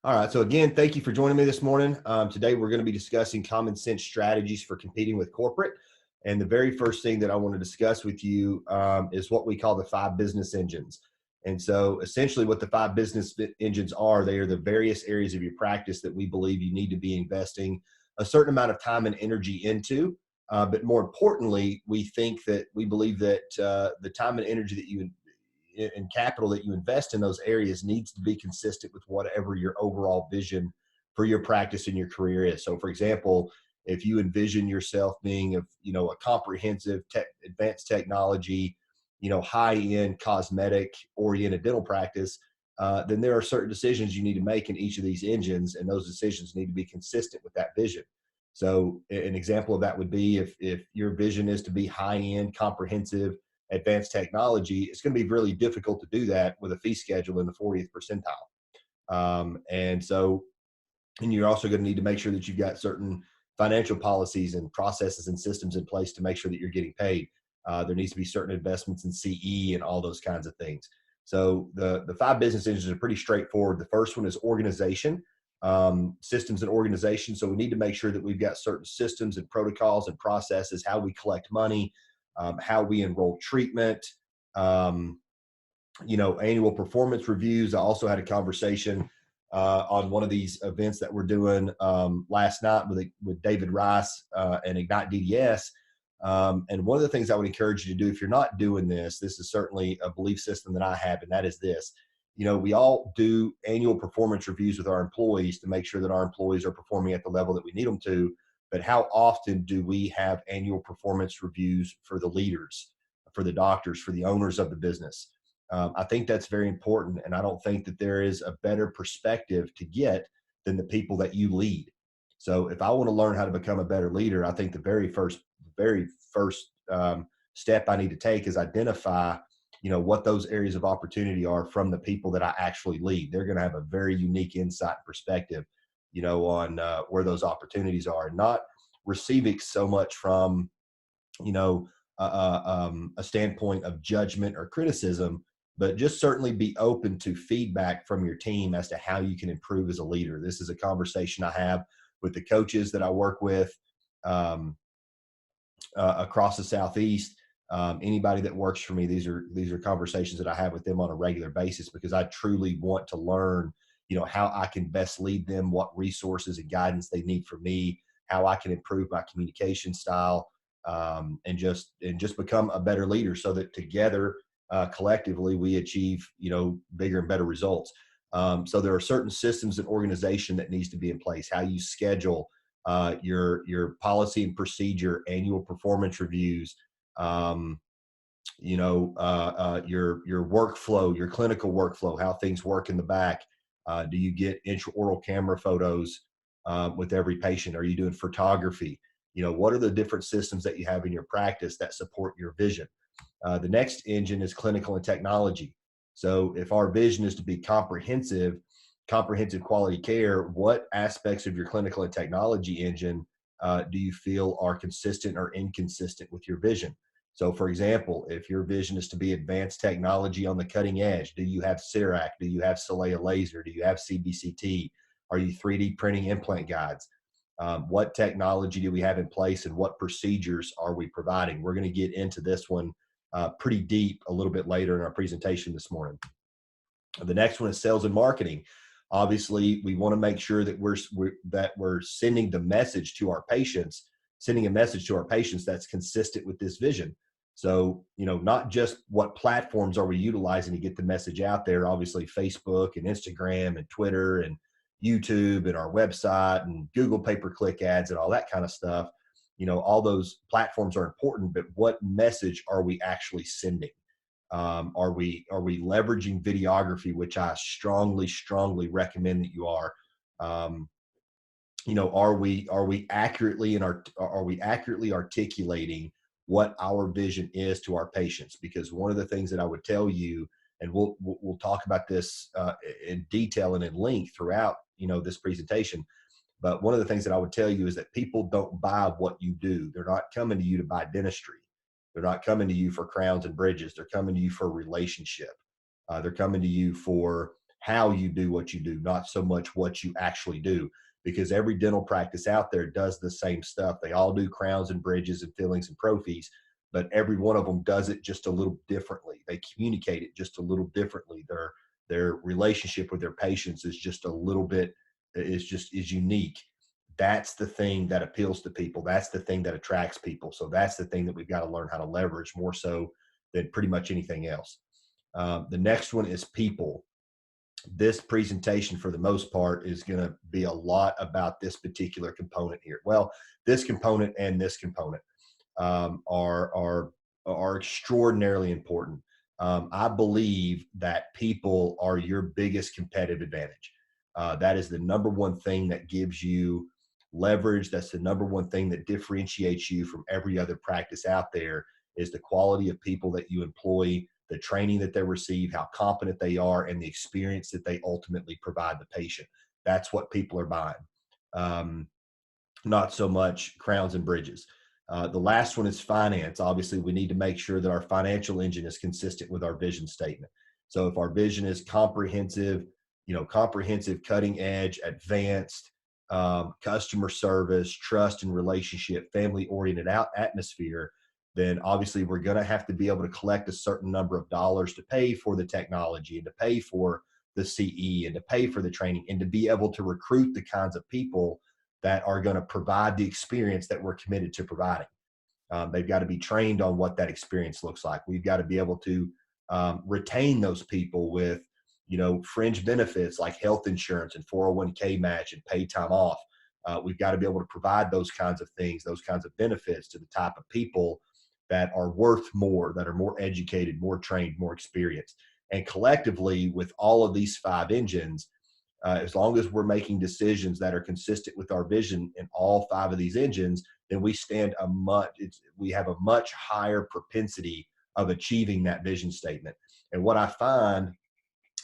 All right. So again, thank you for joining me this morning. Today, we're going to be discussing common sense strategies for competing with corporate. And the very first thing that I want to discuss with you is what we call the five business engines. And so essentially what the five business engines are, they are the various areas of your practice that we believe you need to be investing a certain amount of time and energy into. But more importantly, we believe that the time and energy that you and capital that you invest in those areas needs to be consistent with whatever your overall vision for your practice and your career is. So, for example, if you envision yourself being a comprehensive advanced technology, high end cosmetic oriented dental practice, then there are certain decisions you need to make in each of these engines, and those decisions need to be consistent with that vision. So, an example of that would be if your vision is to be high end, comprehensive, advanced technology, it's going to be really difficult to do that with a fee schedule in the 40th percentile. And you're also going to need to make sure that you've got certain financial policies and processes and systems in place to make sure that you're getting paid. There needs to be certain investments in CE and all those kinds of things. So the five business engines are pretty straightforward. The first one is organization, systems and organization. So we need to make sure that we've got certain systems and protocols and processes, how we collect money, how we enroll treatment, annual performance reviews. I also had a conversation on one of these events that we're doing last night with David Rice and Ignite DDS. And one of the things I would encourage you to do, if you're not doing this is certainly a belief system that I have, and that is this. We all do annual performance reviews with our employees to make sure that our employees are performing at the level that we need them to. But how often do we have annual performance reviews for the leaders, for the doctors, for the owners of the business? I think that's very important. And I don't think that there is a better perspective to get than the people that you lead. So if I want to learn how to become a better leader, I think the very first step I need to take is identify, what those areas of opportunity are from the people that I actually lead. They're going to have a very unique insight and perspective, on where those opportunities are, and not receiving so much from, a standpoint of judgment or criticism, but just certainly be open to feedback from your team as to how you can improve as a leader. This is a conversation I have with the coaches that I work with across the Southeast. Anybody that works for me, these are conversations that I have with them on a regular basis, because I truly want to learn, how I can best lead them, what resources and guidance they need from me, how I can improve my communication style, and just become a better leader, so that together, collectively, we achieve, bigger and better results. So there are certain systems and organization that needs to be in place. How you schedule your policy and procedure, annual performance reviews, your workflow, your clinical workflow, how things work in the back. Do you get intraoral camera photos with every patient? Are you doing photography? What are the different systems that you have in your practice that support your vision? The next engine is clinical and technology. So if our vision is to be comprehensive quality care, what aspects of your clinical and technology engine do you feel are consistent or inconsistent with your vision? So, for example, if your vision is to be advanced technology on the cutting edge, do you have CERAC? Do you have Celea laser? Do you have CBCT? Are you 3D printing implant guides? What technology do we have in place, and what procedures are we providing? We're going to get into this one pretty deep a little bit later in our presentation this morning. The next one is sales and marketing. Obviously, we want to make sure that we're sending the message to our patients, sending a message to our patients that's consistent with this vision. So, not just what platforms are we utilizing to get the message out there. Obviously, Facebook and Instagram and Twitter and YouTube and our website and Google pay-per-click ads and all that kind of stuff. All those platforms are important, but what message are we actually sending? Are we leveraging videography, which I strongly recommend that you are? Are we accurately articulating what our vision is to our patients? Because one of the things that I would tell you, and we'll talk about this in detail and in length throughout this presentation, but one of the things that I would tell you is that people don't buy what you do. They're not coming to you to buy dentistry. They're not coming to you for crowns and bridges. They're coming to you for a relationship. They're coming to you for how you do what you do, not so much what you actually do, because every dental practice out there does the same stuff. They all do crowns and bridges and fillings and prophies, but every one of them does it just a little differently. They communicate it just a little differently. Their relationship with their patients is just a little bit is unique. That's the thing that appeals to people. That's the thing that attracts people. So that's the thing that we've got to learn how to leverage more so than pretty much anything else. The next one is people. This presentation, for the most part, is going to be a lot about this particular component here. Well, this component and this component are extraordinarily important. I believe that people are your biggest competitive advantage. That is the number one thing that gives you leverage. That's the number one thing that differentiates you from every other practice out there, is the quality of people that you employ, the training that they receive, how competent they are, and the experience that they ultimately provide the patient. That's what people are buying. Not so much crowns and bridges. The last one is finance. Obviously, we need to make sure that our financial engine is consistent with our vision statement. So if our vision is comprehensive, comprehensive, cutting edge, advanced, customer service, trust and relationship, family oriented atmosphere, then obviously we're going to have to be able to collect a certain number of dollars to pay for the technology and to pay for the CE and to pay for the training and to be able to recruit the kinds of people that are going to provide the experience that we're committed to providing. They've got to be trained on what that experience looks like. We've got to be able to retain those people with, fringe benefits like health insurance and 401k match and paid time off. We've got to be able to provide those kinds of things, those kinds of benefits to the type of people that are worth more, that are more educated, more trained, more experienced. And collectively, with all of these 5 engines, as long as we're making decisions that are consistent with our vision in all 5 of these engines, then we have a much higher propensity of achieving that vision statement. And what I find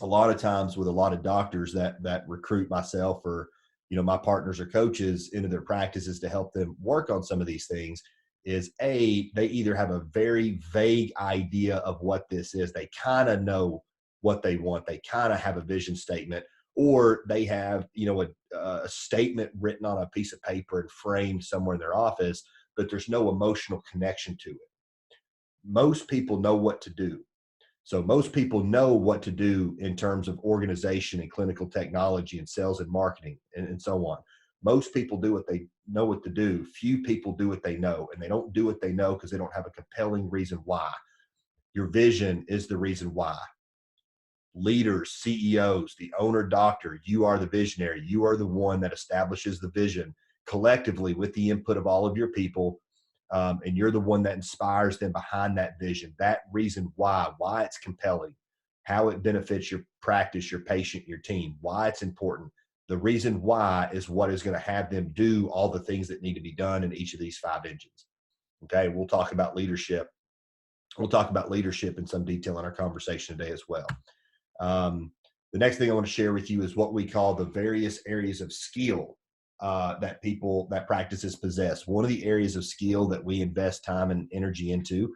a lot of times with a lot of doctors that recruit myself or my partners or coaches into their practices to help them work on some of these things is they either have a very vague idea of what this is. They kind of know what they want. They kind of have a vision statement, or they have, a statement written on a piece of paper and framed somewhere in their office, but there's no emotional connection to it. Most people know what to do. So most people know what to do in terms of organization and clinical technology and sales and marketing and so on. Most people do what they know what to do. Few people do what they know, and they don't do what they know because they don't have a compelling reason why. Your vision is the reason why. Leaders, CEOs, the owner doctor, you are the visionary. You are the one that establishes the vision collectively with the input of all of your people. And you're the one that inspires them behind that vision, that reason why it's compelling, how it benefits your practice, your patient, your team, why it's important. The reason why is what is going to have them do all the things that need to be done in each of these 5 engines. Okay, we'll talk about leadership. We'll talk about leadership in some detail in our conversation today as well. The next thing I want to share with you is what we call the various areas of skill that practices possess. One of the areas of skill that we invest time and energy into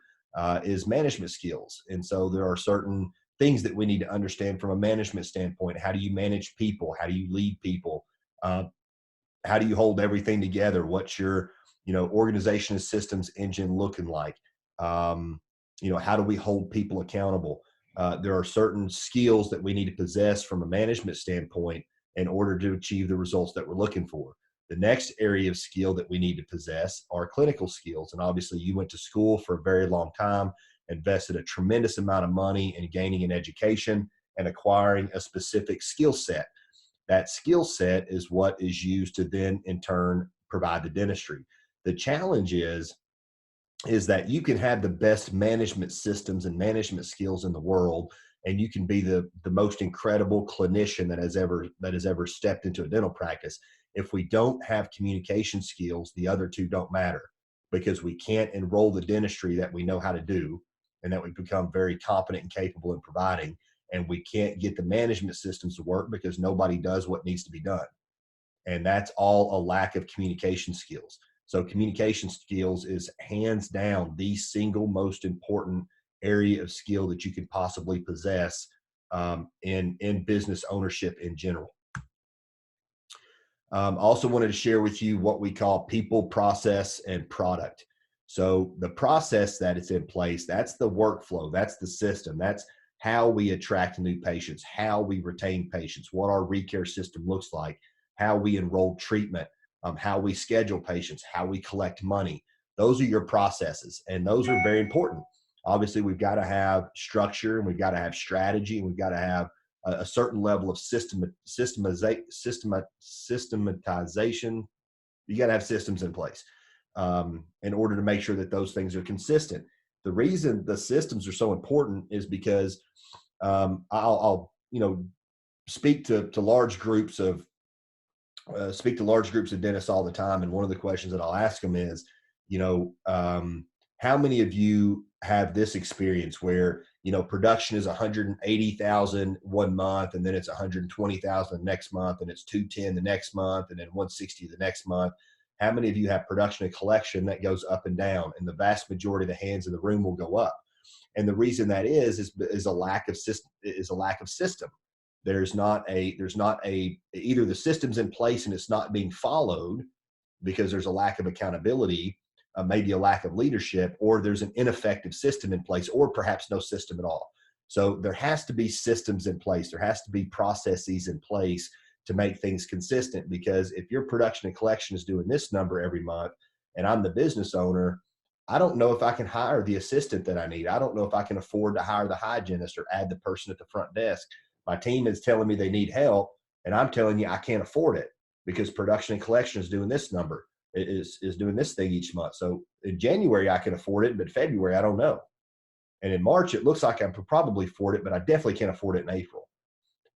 is management skills. And so there are certain things that we need to understand from a management standpoint. How do you manage people? How do you lead people? How do you hold everything together? What's your, organization and systems engine looking like? How do we hold people accountable? There are certain skills that we need to possess from a management standpoint in order to achieve the results that we're looking for. The next area of skill that we need to possess are clinical skills. And obviously you went to school for a very long time, invested a tremendous amount of money in gaining an education and acquiring a specific skill set. That skill set is what is used to then in turn provide the dentistry. The challenge is that you can have the best management systems and management skills in the world, and you can be the most incredible clinician that has ever stepped into a dental practice. If we don't have communication skills, the other 2 don't matter, because we can't enroll the dentistry that we know how to do and that we become very competent and capable in providing. And we can't get the management systems to work because nobody does what needs to be done. And that's all a lack of communication skills. So communication skills is hands down the single most important area of skill that you can possibly possess in business ownership in general. Also wanted to share with you what we call people, process, and product. So the process that is in place, that's the workflow, that's the system, that's how we attract new patients, how we retain patients, what our recare system looks like, how we enroll treatment, how we schedule patients, how we collect money. Those are your processes, and those are very important. Obviously, we've got to have structure, and we've got to have strategy, and we've got to have a certain level of systematization. You got to have systems in place in order to make sure that those things are consistent. The reason the systems are so important is because I'll speak to large groups of dentists all the time, and one of the questions that I'll ask them is, how many of you have this experience where production is 180,000 one month, and then it's 120,000 the next month, and it's 210 the next month, and then 160 the next month? How many of you have production and collection that goes up and down, and the vast majority of the hands in the room will go up? And the reason that is a lack of system. There's not either the system's in place and it's not being followed because there's a lack of accountability, maybe a lack of leadership, or there's an ineffective system in place, or perhaps no system at all. So there has to be systems in place. There has to be processes in place to make things consistent, because if your production and collection is doing this number every month and I'm the business owner, I don't know if I can hire the assistant that I need. I don't know if I can afford to hire the hygienist or add the person at the front desk. My team is telling me they need help, and I'm telling you I can't afford it because production and collection is doing this number, is doing this thing each month. So in January I can afford it, but February I don't know. And in March it looks like I could probably afford it, but I definitely can't afford it in April.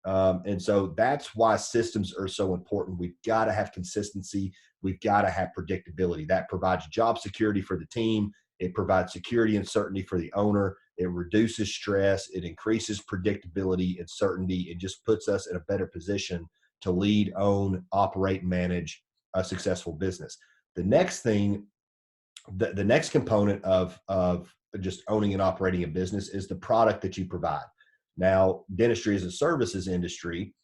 And so that's why systems are so important. We've got to have consistency. We've got to have predictability. That provides job security for the team. It provides security and certainty for the owner. It reduces stress. It increases predictability and certainty. It just puts us in a better position to lead, own, operate, and manage a successful business. The next thing, the next component of just owning and operating a business is the product that you provide. Now, dentistry as a services industry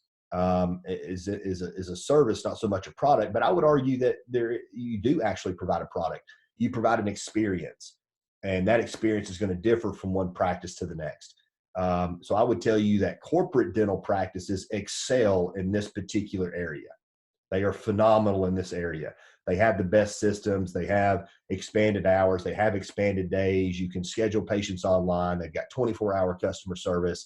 is a service, not so much a product, but I would argue that you do actually provide a product. You provide an experience, and that experience is going to differ from one practice to the next. So I would tell you that corporate dental practices excel in this particular area. They are phenomenal in this area. They have the best systems. They have expanded hours. They have expanded days. You can schedule patients online. They've got 24-hour customer service.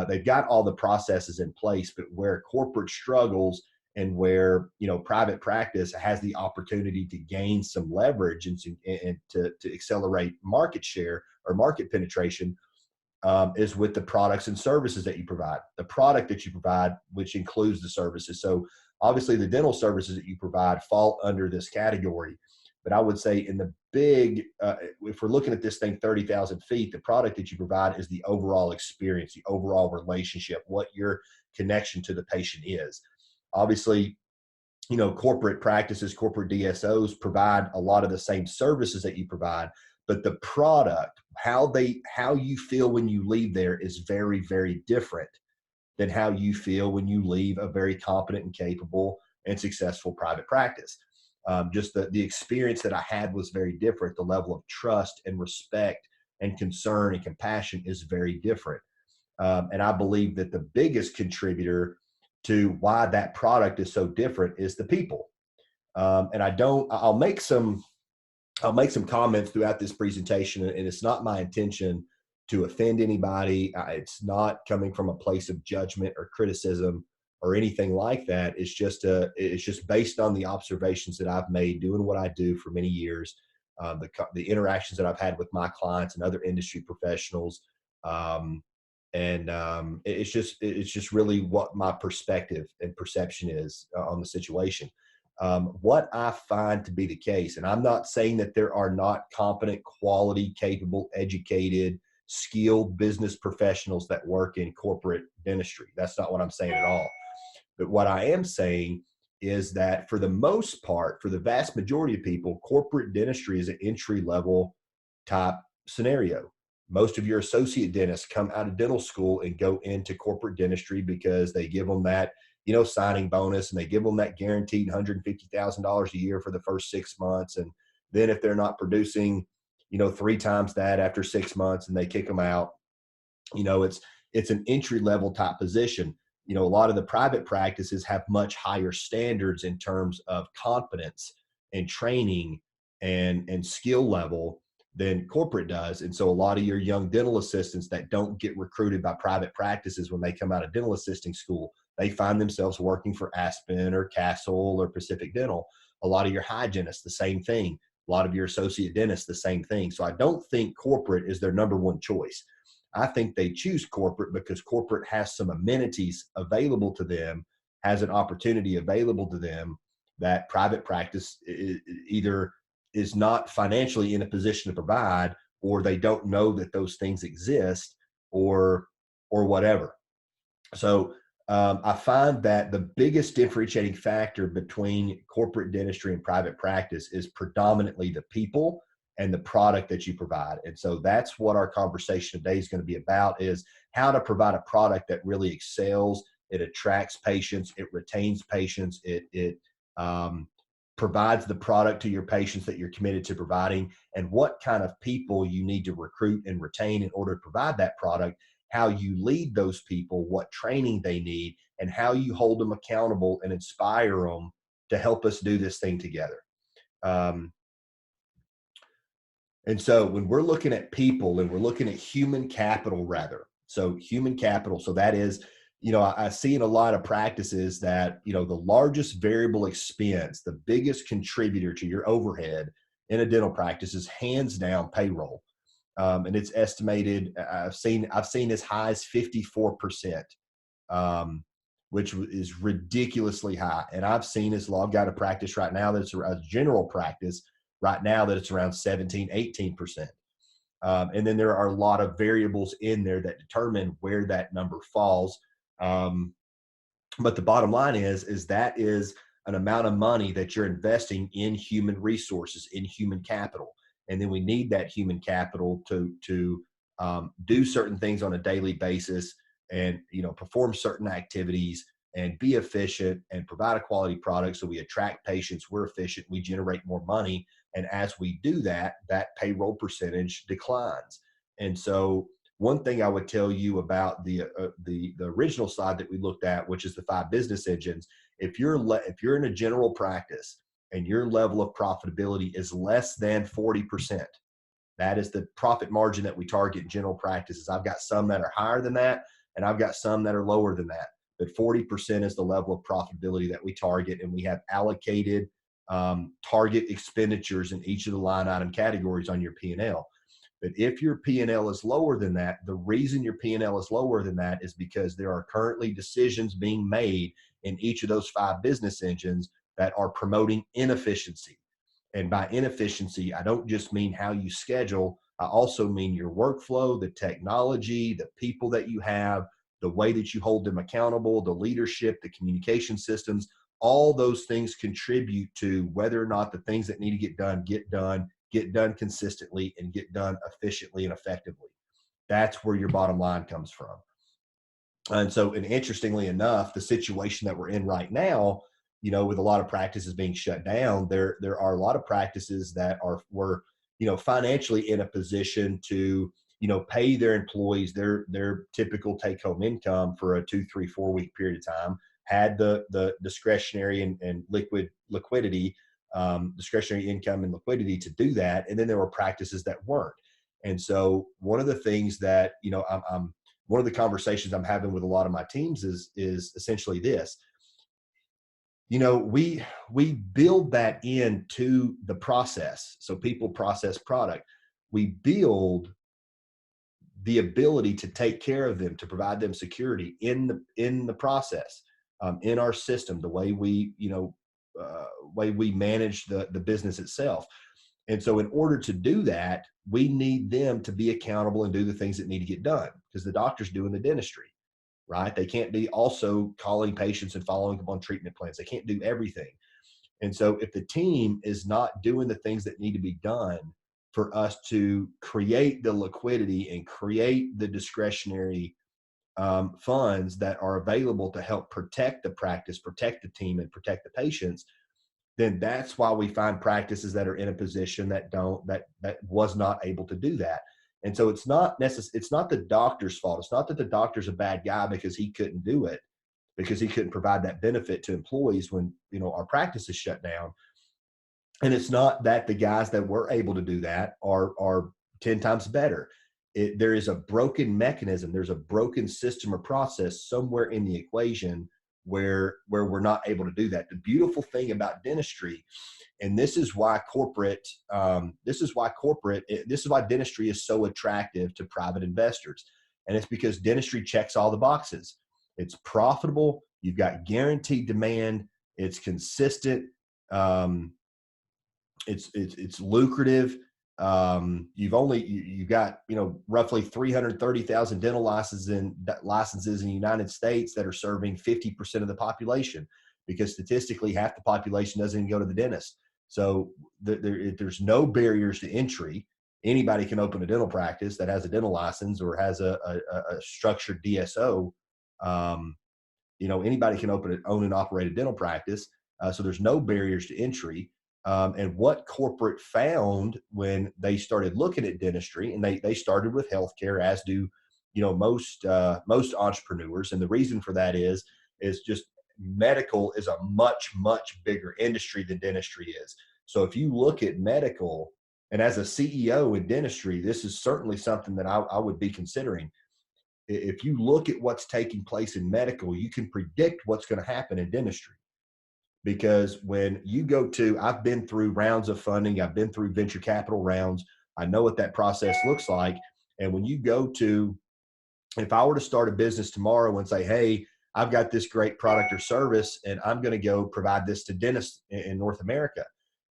They've got all the processes in place, but where corporate struggles and where private practice has the opportunity to gain some leverage and to accelerate market share or market penetration, is with the products and services that you provide. The product that you provide, which includes the services. So obviously the dental services that you provide fall under this category. But I would say in the big, if we're looking at this thing 30,000 feet, the product that you provide is the overall experience, the overall relationship, what your connection to the patient is. Obviously, corporate practices, corporate DSOs provide a lot of the same services that you provide, but the product, how you feel when you leave there is very, very different than how you feel when you leave a very competent and capable and successful private practice. Just the experience that I had was very different. The level of trust and respect and concern and compassion is very different. And I believe that the biggest contributor to why that product is so different is the people. And I'll make some comments throughout this presentation, and it's not my intention to offend anybody. It's not coming from a place of judgment or criticism or anything like that. It's just based on the observations that I've made doing what I do for many years, the interactions that I've had with my clients and other industry professionals. It's just really what my perspective and perception is on the situation. What I find to be the case, and I'm not saying that there are not competent, quality, capable, educated, skilled business professionals that work in corporate dentistry. That's not what I'm saying at all. But what I am saying is that for the most part, for the vast majority of people, corporate dentistry is an entry-level type scenario. Most of your associate dentists come out of dental school and go into corporate dentistry because they give them that, signing bonus, and they give them that guaranteed $150,000 a year for the first 6 months. And then if they're not producing, 3 times that after 6 months, and they kick them out. It's an entry level type position. A lot of the private practices have much higher standards in terms of confidence and training and skill level than corporate does. And so a lot of your young dental assistants that don't get recruited by private practices when they come out of dental assisting school, they find themselves working for Aspen or Castle or Pacific Dental. A lot of your hygienists, the same thing. A lot of your associate dentists, the same thing. So I don't think corporate is their number one choice. I think they choose corporate because corporate has some amenities available to them, has an opportunity available to them that private practice either is not financially in a position to provide, or they don't know that those things exist, or whatever. So I find that the biggest differentiating factor between corporate dentistry and private practice is predominantly the people and the product that you provide. And so that's what our conversation today is going to be about, is how to provide a product that really excels. It attracts patients, it retains patients, it provides the product to your patients that you're committed to providing, and what kind of people you need to recruit and retain in order to provide that product, how you lead those people, what training they need, and how you hold them accountable and inspire them to help us do this thing together. Um, and so when we're looking at people and we're looking at human capital, rather, so human capital, so that is, I see in a lot of practices that, the largest variable expense, the biggest contributor to your overhead in a dental practice is hands down payroll. And it's estimated, I've seen as high as 54%, um, which is ridiculously high. And I've seen as well, I've got a practice right now that's a general practice right now that it's around 17, 18%. And then there are a lot of variables in there that determine where that number falls. Um, but the bottom line is that is an amount of money that you're investing in human resources, in human capital. And then we need that human capital to do certain things on a daily basis, and perform certain activities and be efficient and provide a quality product. So we attract patients, we're efficient, we generate more money. And as we do that, that payroll percentage declines. And so one thing I would tell you about the original slide that we looked at, which is the 5 business engines, if you're in a general practice and your level of profitability is less than 40%, that is the profit margin that we target in general practices. I've got some that are higher than that, and I've got some that are lower than that. But 40% is the level of profitability that we target, and we have allocated target expenditures in each of the line item categories on your P&L. But if your P&L is lower than that, the reason your P&L is lower than that is because there are currently decisions being made in each of those 5 business engines that are promoting inefficiency. And by inefficiency, I don't just mean how you schedule, I also mean your workflow, the technology, the people that you have, the way that you hold them accountable, the leadership, the communication systems. All those things contribute to whether or not the things that need to get done consistently, and get done efficiently and effectively. That's where your bottom line comes from. And so, and interestingly enough, the situation that we're in right now, with a lot of practices being shut down, there are a lot of practices that were, financially in a position to, pay their employees their typical take home income for a 2, 3, 4 week period of time, had the discretionary and liquidity, discretionary income and liquidity to do that. And then there were practices that weren't. And so one of the things that, I'm one of the conversations I'm having with a lot of my teams is essentially this. We build that into the process. So people, process, product. We build the ability to take care of them, to provide them security in the process, in our system, the way we manage the business itself. And so in order to do that, we need them to be accountable and do the things that need to get done, because the doctor's doing the dentistry, right? They can't be also calling patients and following up on treatment plans. They can't do everything. And so if the team is not doing the things that need to be done, for us to create the liquidity and create the discretionary funds that are available to help protect the practice, protect the team, and protect the patients, then that's why we find practices that are in a position that was not able to do that. And so it's not the doctor's fault. It's not that the doctor's a bad guy because he couldn't do it, because he couldn't provide that benefit to employees when, you know, our practice is shut down. And it's not that the guys that were able to do that are 10 times better. There is a broken mechanism. There's a broken system or process somewhere in the equation where we're not able to do that. The beautiful thing about dentistry, and this is why dentistry is so attractive to private investors. And it's because dentistry checks all the boxes. It's profitable. You've got guaranteed demand. It's consistent. It's lucrative. You've got, you know, roughly 330,000 dental licenses in the United States that are serving 50% of the population, because statistically half the population doesn't even go to the dentist. So there's no barriers to entry. Anybody can open a dental practice that has a dental license or has a structured DSO. You know, anybody can own and operate a dental practice. So there's no barriers to entry. And what corporate found when they started looking at dentistry, and they started with healthcare, as do, you know, most entrepreneurs. And the reason for that is just medical is a much bigger industry than dentistry is. So if you look at medical, and as a CEO in dentistry, this is certainly something that I would be considering. If you look at what's taking place in medical, you can predict what's going to happen in dentistry. Because when you go to, I've been through rounds of funding, I've been through venture capital rounds, I know what that process looks like. And when you go to, if I were to start a business tomorrow and say, hey, I've got this great product or service and I'm going to go provide this to dentists in North America,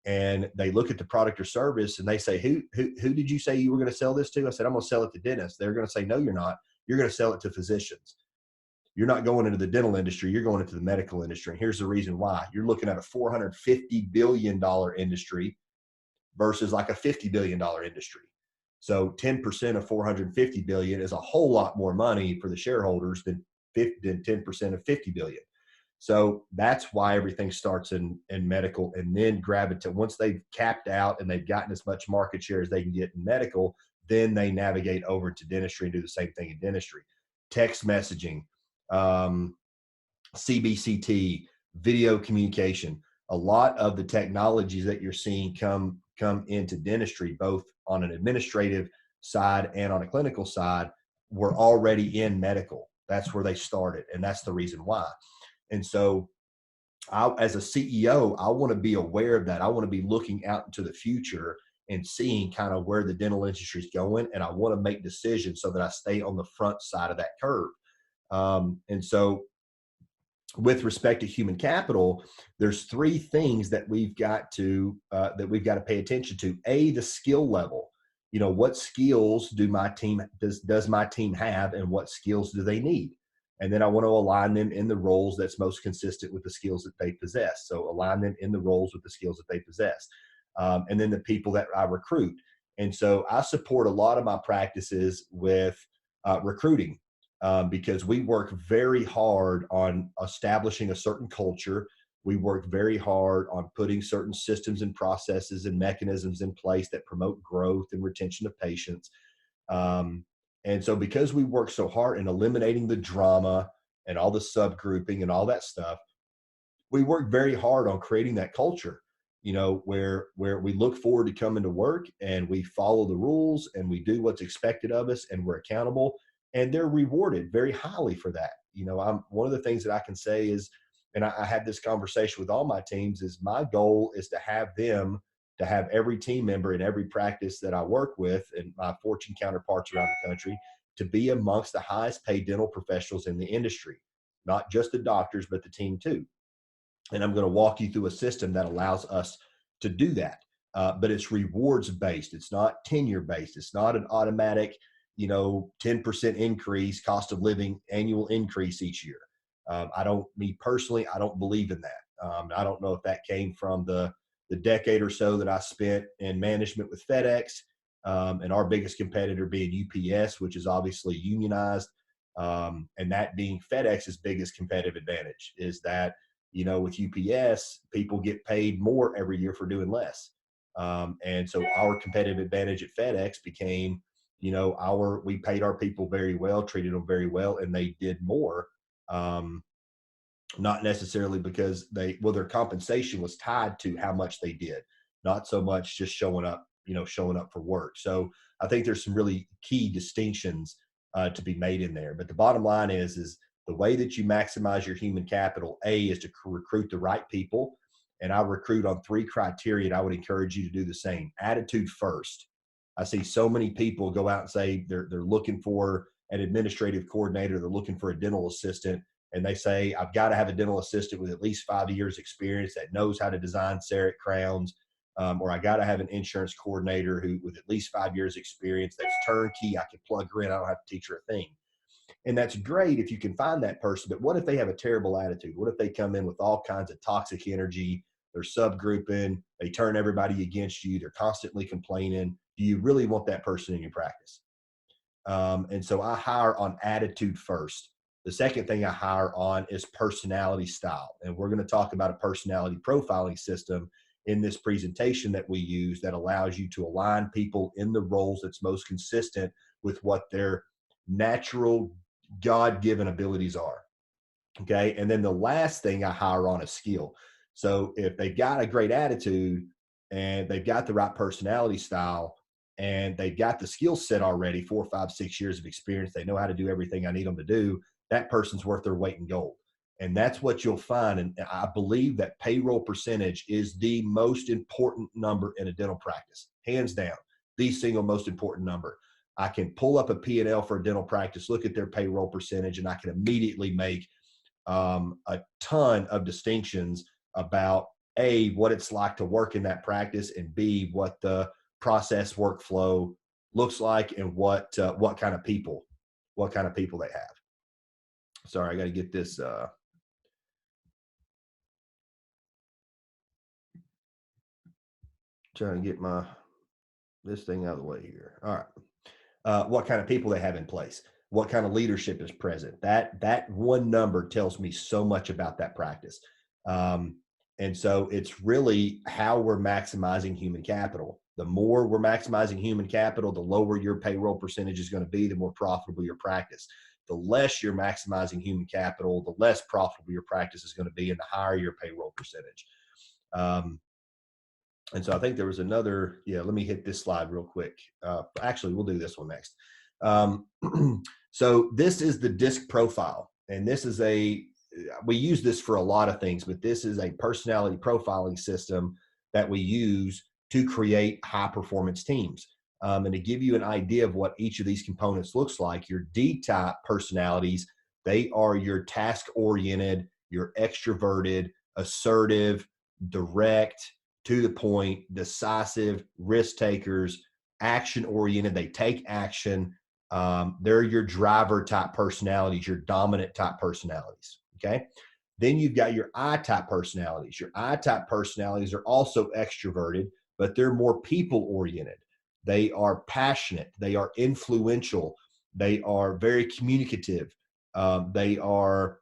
and they look at the product or service and they say, who did you say you were going to sell this to? I said, I'm going to sell it to dentists. They're going to say, no, you're not. You're going to sell it to physicians. You're not going into the dental industry, you're going into the medical industry. And here's the reason why. You're looking at a $450 billion industry versus like a $50 billion industry. So 10% of 450 billion is a whole lot more money for the shareholders than 10% of 50 billion. So that's why everything starts in medical, and then gravitate. Once they've capped out and they've gotten as much market share as they can get in medical, then they navigate over to dentistry and do the same thing in dentistry. Text messaging, CBCT, video communication, a lot of the technologies that you're seeing come into dentistry, both on an administrative side and on a clinical side, were already in medical. That's where they started, and that's the reason why. And so as a CEO, I want to be aware of that. I want to be looking out into the future and seeing kind of where the dental industry is going, and I want to make decisions so that I stay on the front side of that curve. And so with respect to human capital, there's three things that we've got to pay attention to. The skill level. You know, what skills does my team have, and what skills do they need? And then I want to align them in the roles that's most consistent with the skills that they possess. So align them in the roles with the skills that they possess. And then the people that I recruit. And so I support a lot of my practices with recruiting. Because we work very hard on establishing a certain culture. We work very hard on putting certain systems and processes and mechanisms in place that promote growth and retention of patients. And so because we work so hard in eliminating the drama and all the subgrouping and all that stuff, we work very hard on creating that culture, you know, where we look forward to coming to work and we follow the rules and we do what's expected of us and we're accountable. And they're rewarded very highly for that. You know, one of the things that I can say is, and I had this conversation with all my teams, is my goal is to have every team member in every practice that I work with and my Fortune counterparts around the country to be amongst the highest paid dental professionals in the industry, not just the doctors, but the team too. And I'm going to walk you through a system that allows us to do that. But it's rewards based. It's not tenure based. It's not an automatic, 10% increase, cost of living, annual increase each year. Me personally, I don't believe in that. I don't know if that came from the the decade or so that I spent in management with FedEx, and our biggest competitor being UPS, which is obviously unionized, and that being FedEx's biggest competitive advantage is that, with UPS, people get paid more every year for doing less. And so our competitive advantage at FedEx became, we paid our people very well, treated them very well, and they did more. Not necessarily because their compensation was tied to how much they did, not so much just showing up for work. So I think there's some really key distinctions to be made in there. But the bottom line is the way that you maximize your human capital, is to recruit the right people. And I recruit on 3 criteria, and I would encourage you to do the same. Attitude first. I see so many people go out and say they're looking for an administrative coordinator, they're looking for a dental assistant, and they say, I've got to have a dental assistant with at least 5 years experience that knows how to design CEREC crowns, or I got to have an insurance coordinator who with at least 5 years experience that's turnkey. I can plug her in. I don't have to teach her a thing. And that's great if you can find that person. But what if they have a terrible attitude? What if they come in with all kinds of toxic energy? They're subgrouping. They turn everybody against you. They're constantly complaining. Do you really want that person in your practice? And so I hire on attitude first. The second thing I hire on is personality style. And we're going to talk about a personality profiling system in this presentation that we use that allows you to align people in the roles that's most consistent with what their natural God-given abilities are. Okay. And then the last thing I hire on is skill. So if they've got a great attitude and they've got the right personality style and they've got the skill set already, 4, 5, 6 years of experience, they know how to do everything I need them to do, that person's worth their weight in gold. And that's what you'll find. And I believe that payroll percentage is the most important number in a dental practice, hands down, the single most important number. I can pull up a P&L for a dental practice, look at their payroll percentage, and I can immediately make a ton of distinctions about A, what it's like to work in that practice, and B, what the process workflow looks like and what kind of people they have. Sorry, I got to get this. Trying to get this thing out of the way here. All right. What kind of people they have in place, what kind of leadership is present. That one number tells me so much about that practice. And so it's really how we're maximizing human capital. The more we're maximizing human capital, the lower your payroll percentage is going to be, the more profitable your practice. The less you're maximizing human capital, the less profitable your practice is going to be, and the higher your payroll percentage. And so I think there was another, let me hit this slide real quick. Actually, we'll do this one next. So this is the DISC profile. And this is we use this for a lot of things, but this is a personality profiling system that we use to create high performance teams. And to give you an idea of what each of these components looks like, your D-type personalities, they are your task-oriented, your extroverted, assertive, direct, to the point, decisive, risk takers, action oriented. They take action. They're your driver type personalities, your dominant type personalities. Okay. Then you've got your I type personalities. Your I type personalities are also extroverted, but they're more people oriented. They are passionate. They are influential. They are very communicative. They are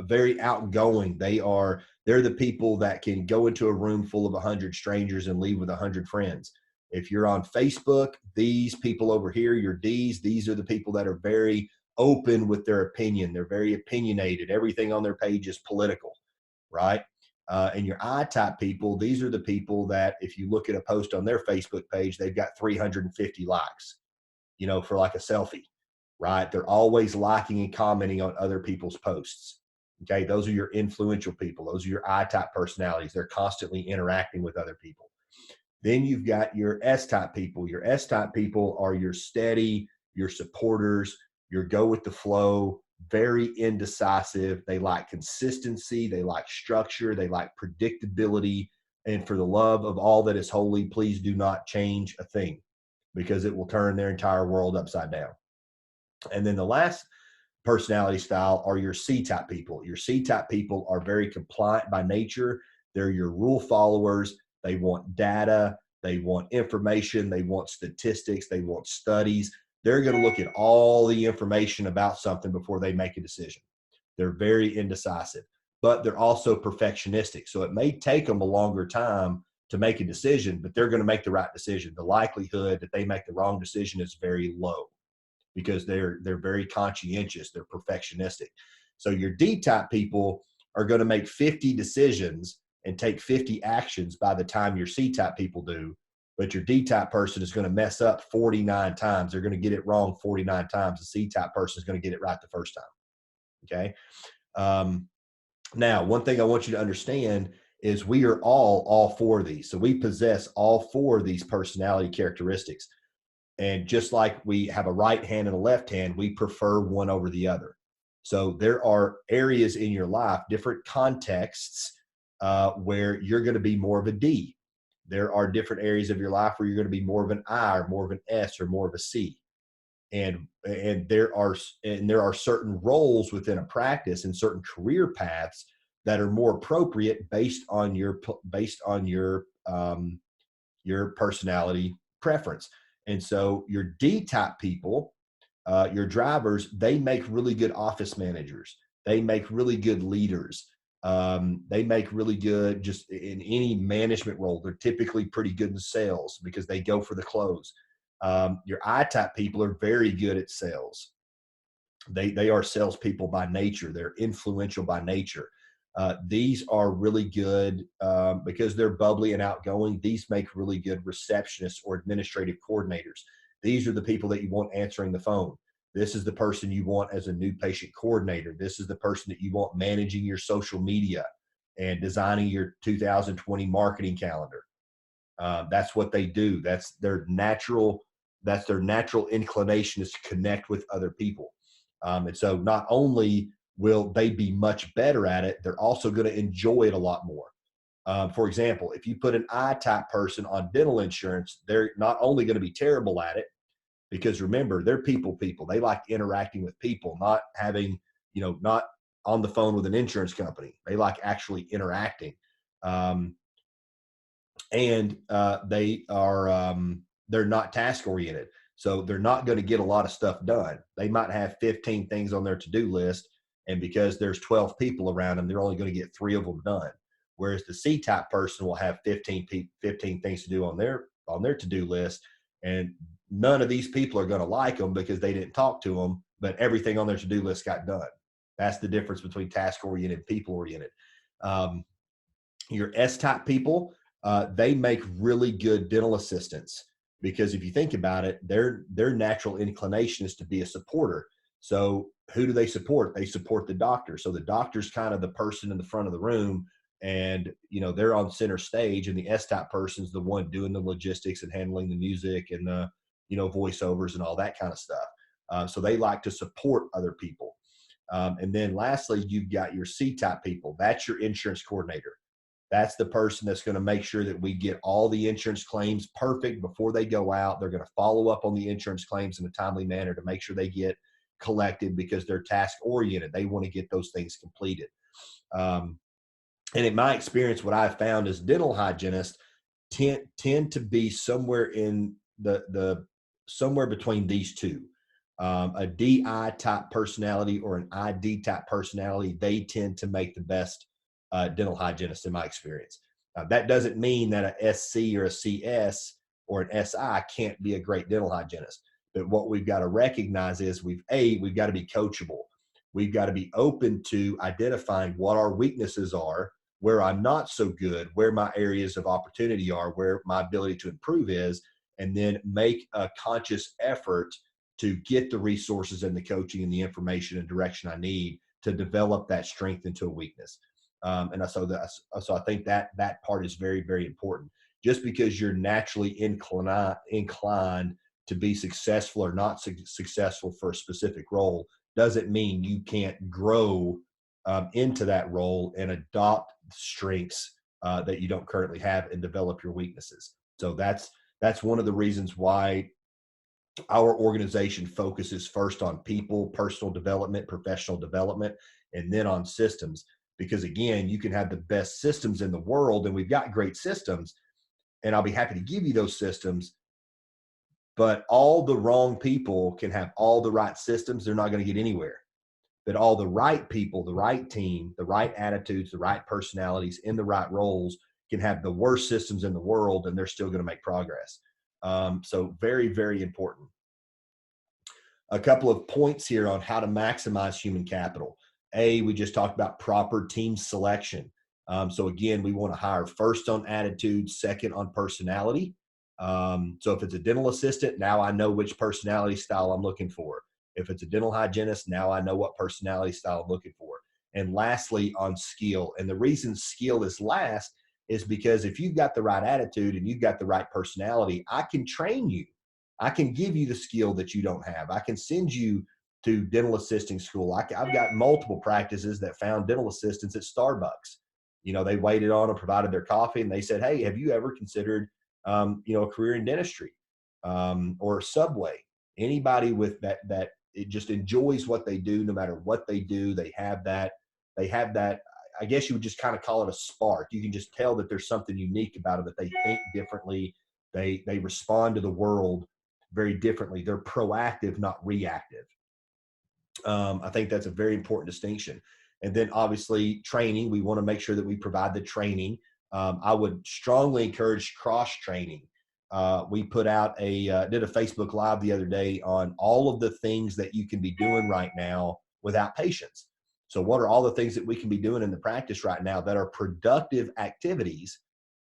very outgoing. They're the people that can go into a room full of 100 strangers and leave with 100 friends. If you're on Facebook, these people over here, your D's, these are the people that are very open with their opinion. They're very opinionated. Everything on their page is political, right? And your I-type people, these are the people that if you look at a post on their Facebook page, they've got 350 likes, for like a selfie, right? They're always liking and commenting on other people's posts. Okay, those are your influential people. Those are your I-type personalities. They're constantly interacting with other people. Then you've got your S-type people. Your S-type people are your steady, your supporters, your go with the flow, very indecisive. They like consistency. They like structure. They like predictability. And for the love of all that is holy, please do not change a thing because it will turn their entire world upside down. And then the last personality style are your C-type people. Your C-type people are very compliant by nature. They're your rule followers. They want data. They want information. They want statistics. They want studies. They're going to look at all the information about something before they make a decision. They're very indecisive, but they're also perfectionistic. So it may take them a longer time to make a decision, but they're going to make the right decision. The likelihood that they make the wrong decision is very low because they're very conscientious, they're perfectionistic. So your D-type people are going to make 50 decisions and take 50 actions by the time your C-type people do, but your D-type person is going to mess up 49 times. They're going to get it wrong 49 times. The C-type person is going to get it right the first time. Okay. Now, one thing I want you to understand is we are all four of these. So we possess all four of these personality characteristics. And just like we have a right hand and a left hand, we prefer one over the other. So there are areas in your life, different contexts, where you're going to be more of a D. There are different areas of your life where you're going to be more of an I or more of an S or more of a C. And there are certain roles within a practice and certain career paths that are more appropriate based on your personality preference. And so your D-type people, your drivers, they make really good office managers. They make really good leaders. They make really good just in any management role. They're typically pretty good in sales because they go for the close. Your I-type people are very good at sales. They are salespeople by nature. They're influential by nature. These are really good because they're bubbly and outgoing. These make really good receptionists or administrative coordinators. These are the people that you want answering the phone. This is the person you want as a new patient coordinator. This is the person that you want managing your social media and designing your 2020 marketing calendar. That's what they do. That's their natural inclination is to connect with other people. And so not only will they be much better at it, they're also going to enjoy it a lot more. For example, if you put an I-type person on dental insurance, they're not only going to be terrible at it, because remember, they're people. They like interacting with people, not not on the phone with an insurance company. They like actually interacting. And they're not task oriented. So they're not going to get a lot of stuff done. They might have 15 things on their to-do list. And because there's 12 people around them, they're only going to get 3 of them done. Whereas the C-type person will have 15 things to do on their to-do list. And none of these people are going to like them because they didn't talk to them, but everything on their to-do list got done. That's the difference between task-oriented and people-oriented. Your S-type people, they make really good dental assistants because if you think about it, their natural inclination is to be a supporter. So who do they support? They support the doctor. So the doctor's kind of the person in the front of the room, and they're on center stage, and the S-type person's the one doing the logistics and handling the music and the voiceovers and all that kind of stuff. So they like to support other people. And then lastly, you've got your C-type people. That's your insurance coordinator. That's the person that's going to make sure that we get all the insurance claims perfect before they go out. They're going to follow up on the insurance claims in a timely manner to make sure they get collected because they're task oriented. They want to get those things completed. And in my experience, what I've found is dental hygienists tend to be somewhere in somewhere between these two. A DI type personality or an ID type personality, they tend to make the best dental hygienist in my experience. That doesn't mean that a SC or a CS or an SI can't be a great dental hygienist. But what we've got to recognize is we've got to be coachable. We've got to be open to identifying what our weaknesses are, where I'm not so good, where my areas of opportunity are, where my ability to improve is, and then make a conscious effort to get the resources and the coaching and the information and direction I need to develop that strength into a weakness. And so I think that part is very, very important. Just because you're naturally inclined to be successful or not successful for a specific role doesn't mean you can't grow into that role and adopt strengths that you don't currently have and develop your weaknesses. So that's one of the reasons why our organization focuses first on people, personal development, professional development, and then on systems. Because again, you can have the best systems in the world, and we've got great systems, and I'll be happy to give you those systems. But all the wrong people can have all the right systems, they're not going to get anywhere. But all the right people, the right team, the right attitudes, the right personalities in the right roles can have the worst systems in the world, and they're still going to make progress. So very, very important. A couple of points here on how to maximize human capital. We just talked about proper team selection. So again, we want to hire first on attitude, second on personality. So if it's a dental assistant, now I know which personality style I'm looking for. If it's a dental hygienist, now I know what personality style I'm looking for. And lastly, on skill. And the reason skill is last is because if you've got the right attitude and you've got the right personality, I can train you. I can give you the skill that you don't have. I can send you to dental assisting school. I've got multiple practices that found dental assistants at Starbucks. They waited on them, provided their coffee, and they said, "Hey, have you ever considered, a career in dentistry, or Subway?" Anybody with that it just enjoys what they do, no matter what they do. They have that. They have that. I guess you would just kind of call it a spark. You can just tell that there's something unique about it. That they think differently. They respond to the world very differently. They're proactive, not reactive. I think that's a very important distinction. And then obviously training, we want to make sure that we provide the training. I would strongly encourage cross training. We put out did a Facebook Live the other day on all of the things that you can be doing right now without patients. So what are all the things that we can be doing in the practice right now that are productive activities,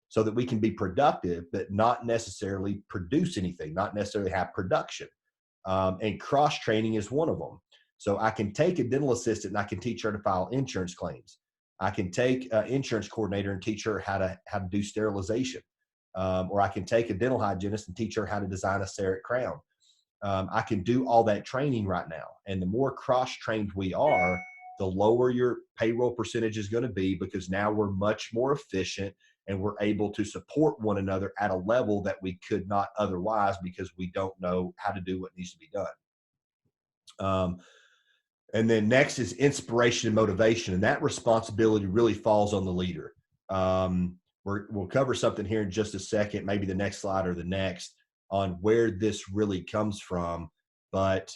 so that we can be productive, but not necessarily produce anything, not necessarily have production. And cross training is one of them. So I can take a dental assistant and I can teach her to file insurance claims. I can take an insurance coordinator and teach her how to do sterilization. Or I can take a dental hygienist and teach her how to design a CEREC crown. I can do all that training right now. And the more cross-trained we are, the lower your payroll percentage is going to be, because now we're much more efficient and we're able to support one another at a level that we could not otherwise, because we don't know how to do what needs to be done. And then next is inspiration and motivation. And that responsibility really falls on the leader. We'll cover something here in just a second, maybe the next slide or the next, on where this really comes from. But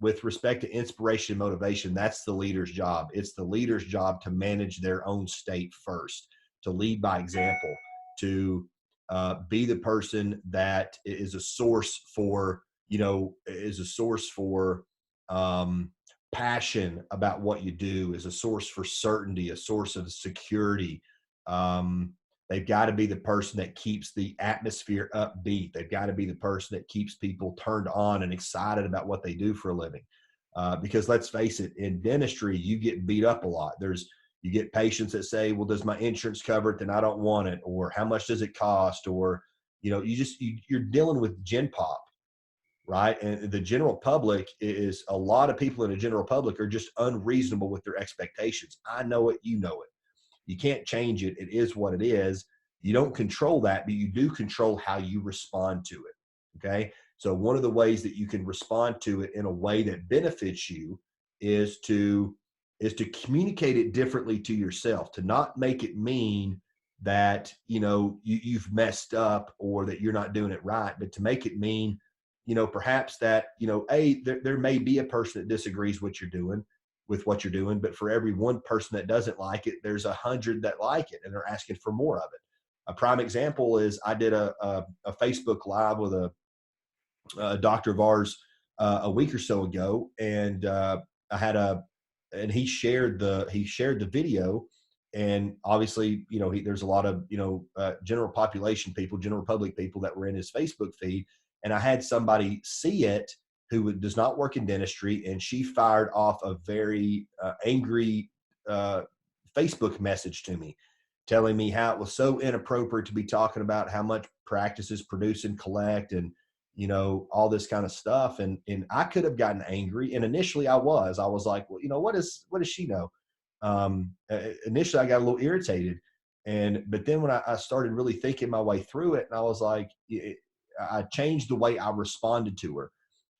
with respect to inspiration and motivation, that's the leader's job. It's the leader's job to manage their own state first, to lead by example, to be the person that is a source for, passion about what you do, is a source for certainty, a source of security. They've got to be the person that keeps the atmosphere upbeat. They've got to be the person that keeps people turned on and excited about what they do for a living. Because let's face it, in dentistry, you get beat up a lot. You get patients that say, "Well, does my insurance cover it? Then I don't want it." Or, "How much does it cost?" Or, you're dealing with gen pop, right? And the general public is, a lot of people in the general public are just unreasonable with their expectations. I know it, you know it. You can't change it. It is what it is. You don't control that, but you do control how you respond to it. Okay. So one of the ways that you can respond to it in a way that benefits you is to communicate it differently to yourself, to not make it mean that, you've messed up or that you're not doing it right, but to make it mean, perhaps that, there may be a person that disagrees with what you're doing, but for every one person that doesn't like it, there's 100 that like it, and they're asking for more of it. A prime example is I did a Facebook Live with a doctor of ours a week or so ago, and and he shared the video, and obviously, there's a lot of general population people, general public people that were in his Facebook feed, and I had somebody see it who does not work in dentistry, and she fired off a very angry Facebook message to me, telling me how it was so inappropriate to be talking about how much practices produce and collect, and all this kind of stuff. And I could have gotten angry, and initially I was like, well, what does she know? Initially I got a little irritated, but then when I started really thinking my way through it, and I was like, I changed the way I responded to her.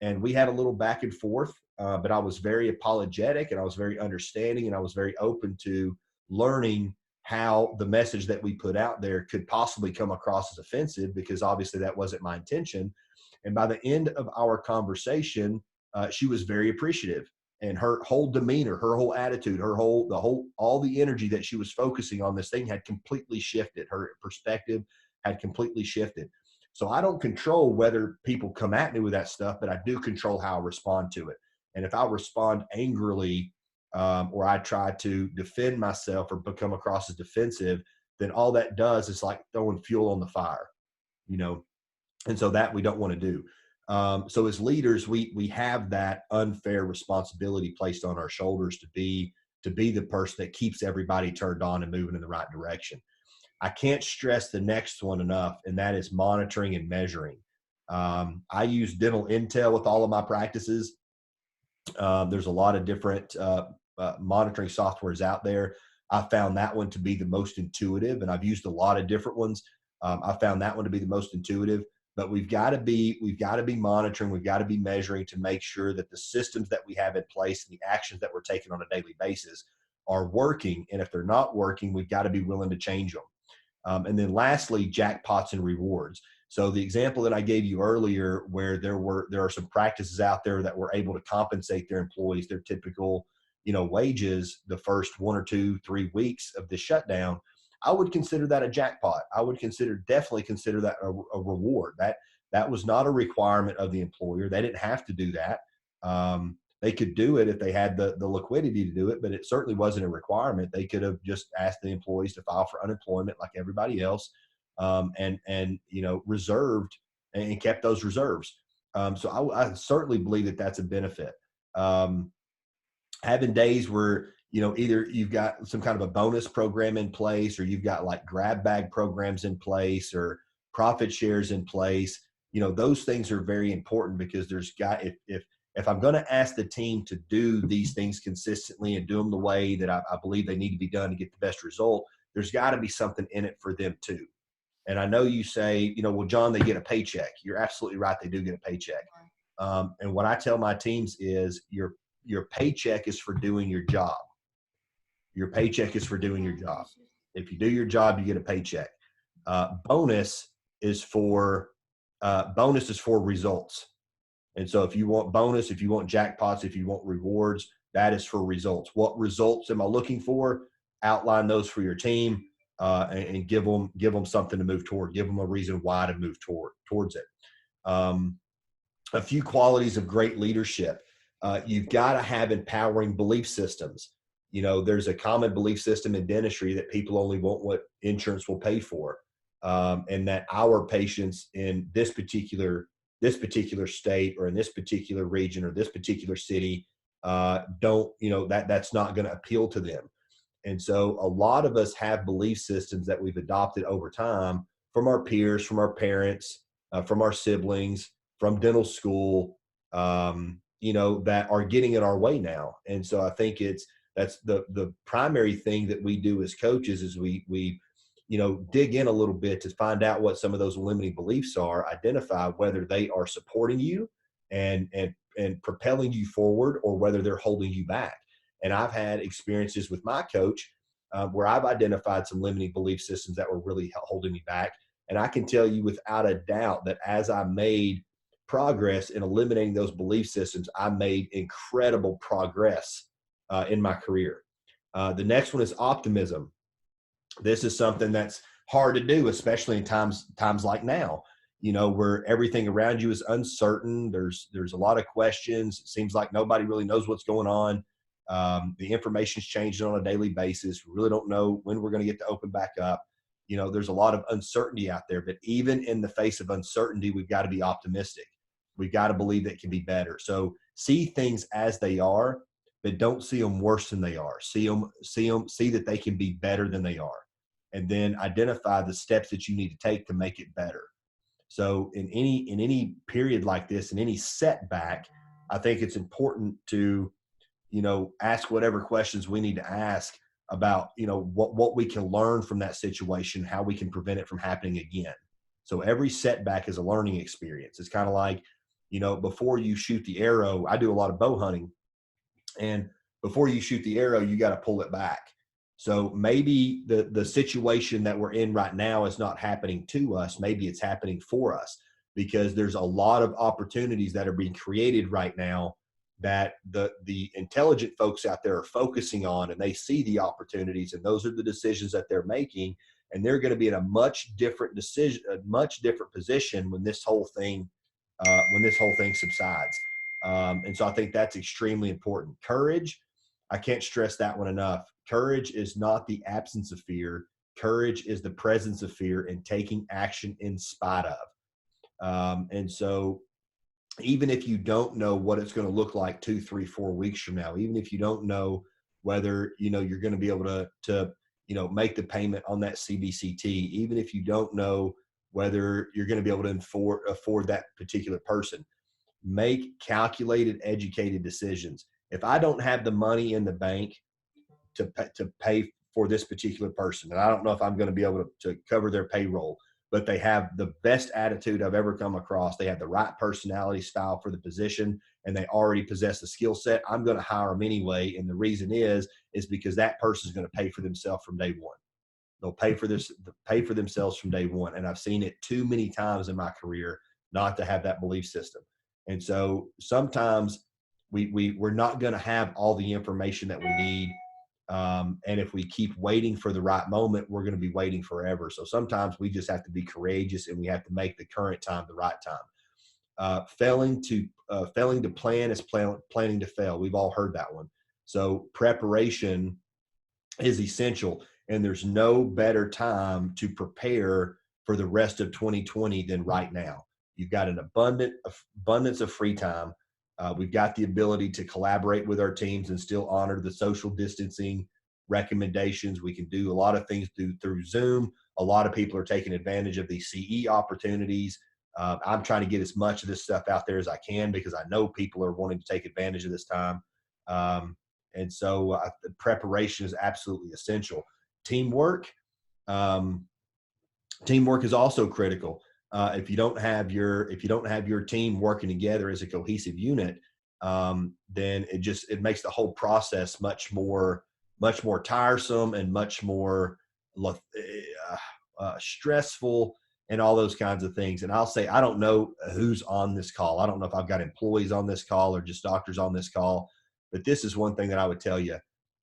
And we had a little back and forth, but I was very apologetic and I was very understanding and I was very open to learning how the message that we put out there could possibly come across as offensive, because obviously that wasn't my intention. And by the end of our conversation, she was very appreciative, and her whole demeanor, her whole attitude, all the energy that she was focusing on this thing had completely shifted. Her perspective had completely shifted. So I don't control whether people come at me with that stuff, but I do control how I respond to it. And if I respond angrily, or I try to defend myself or become across as defensive, then all that does is like throwing fuel on the fire, you know. And so that we don't want to do. So as leaders, we have that unfair responsibility placed on our shoulders to be the person that keeps everybody turned on and moving in the right direction. I can't stress the next one enough, and that is monitoring and measuring. I use dental intel with all of my practices. There's a lot of different monitoring softwares out there. I found that one to be the most intuitive, and I've used a lot of different ones. I found that one to be the most intuitive. But we've got to be monitoring, we've got to be measuring to make sure that the systems that we have in place and the actions that we're taking on a daily basis are working. And if they're not working, we've got to be willing to change them. And then lastly, jackpots and rewards. So the example that I gave you earlier, where there are some practices out there that were able to compensate their employees their typical, wages the first 1 or 2, 3 weeks of the shutdown, I would consider that a jackpot. I would definitely consider that a reward. That was not a requirement of the employer. They didn't have to do that. They could do it if they had the liquidity to do it, but it certainly wasn't a requirement. They could have just asked the employees to file for unemployment like everybody else, and reserved and kept those reserves. So I certainly believe that that's a benefit. Having days where either you've got some kind of a bonus program in place, or you've got like grab bag programs in place, or profit shares in place. Those things are very important, because if I'm going to ask the team to do these things consistently and do them the way that I believe they need to be done to get the best result, there's got to be something in it for them too. And I know you say, well, John, they get a paycheck. You're absolutely right. They do get a paycheck. And what I tell my teams is your paycheck is for doing your job. Your paycheck is for doing your job. If you do your job, you get a paycheck. Bonus is for results. And so if you want bonus, if you want jackpots, if you want rewards, that is for results. What results am I looking for? Outline those for your team, and give them something to move toward. Give them a reason why to move towards it. A few qualities of great leadership. You've got to have empowering belief systems. There's a common belief system in dentistry that people only want what insurance will pay for, and that our patients in this particular state, or in this particular region, or this particular city, don't, that's not going to appeal to them. And so a lot of us have belief systems that we've adopted over time from our peers, from our parents, from our siblings, from dental school, that are getting in our way now. And so I think that's the primary thing that we do as coaches is we dig in a little bit to find out what some of those limiting beliefs are, identify whether they are supporting you and propelling you forward, or whether they're holding you back. And I've had experiences with my coach where I've identified some limiting belief systems that were really holding me back. And I can tell you without a doubt that as I made progress in eliminating those belief systems, I made incredible progress in my career. The next one is optimism. This is something that's hard to do, especially in times like now, where everything around you is uncertain. There's a lot of questions. It seems like nobody really knows what's going on. The information's changing on a daily basis. We really don't know when we're going to get to open back up. There's a lot of uncertainty out there, but even in the face of uncertainty, we've got to be optimistic. We've got to believe that it can be better. So see things as they are, but don't see them worse than they are. See that they can be better than they are. And then identify the steps that you need to take to make it better. So in any period like this, in any setback, I think it's important to, ask whatever questions we need to ask about, what we can learn from that situation, how we can prevent it from happening again. So every setback is a learning experience. It's kind of like, before you shoot the arrow, I do a lot of bow hunting, and before you shoot the arrow, you got to pull it back. So maybe the situation that we're in right now is not happening to us. Maybe it's happening for us, because there's a lot of opportunities that are being created right now that the intelligent folks out there are focusing on, and they see the opportunities, and those are the decisions that they're making. And they're going to be in a much different position when this whole thing subsides. And so I think that's extremely important. Courage, I can't stress that one enough. Courage is not the absence of fear. Courage is the presence of fear and taking action in spite of. And so even if you don't know what it's going to look like 2, 3, 4 weeks from now, even if you don't know whether, you're going to be able to make the payment on that CBCT, even if you don't know whether you're going to be able to afford that particular person, make calculated, educated decisions. If I don't have the money in the bank to pay for this particular person, and I don't know if I'm going to be able to cover their payroll, but they have the best attitude I've ever come across. They have the right personality style for the position, and they already possess the skill set. I'm going to hire them anyway. And the reason is because that person is going to pay for themselves from day one. They'll pay for themselves from day one. And I've seen it too many times in my career not to have that belief system. And so sometimes we're not going to have all the information that we need. And if we keep waiting for the right moment, we're going to be waiting forever. So sometimes we just have to be courageous, and we have to make the current time the right time. Failing to plan is planning to fail. We've all heard that one. So preparation is essential, and there's no better time to prepare for the rest of 2020 than right now. You've got an abundance of free time. We've got the ability to collaborate with our teams and still honor the social distancing recommendations. We can do a lot of things through Zoom. A lot of people are taking advantage of these CE opportunities. I'm trying to get as much of this stuff out there as I can, because I know people are wanting to take advantage of this time. And so preparation is absolutely essential. Teamwork. Teamwork is also critical. If you don't have your team working together as a cohesive unit, then it makes the whole process much more tiresome and much more stressful, and all those kinds of things. And I'll say, I don't know who's on this call. I don't know if I've got employees on this call or just doctors on this call, but this is one thing that I would tell you.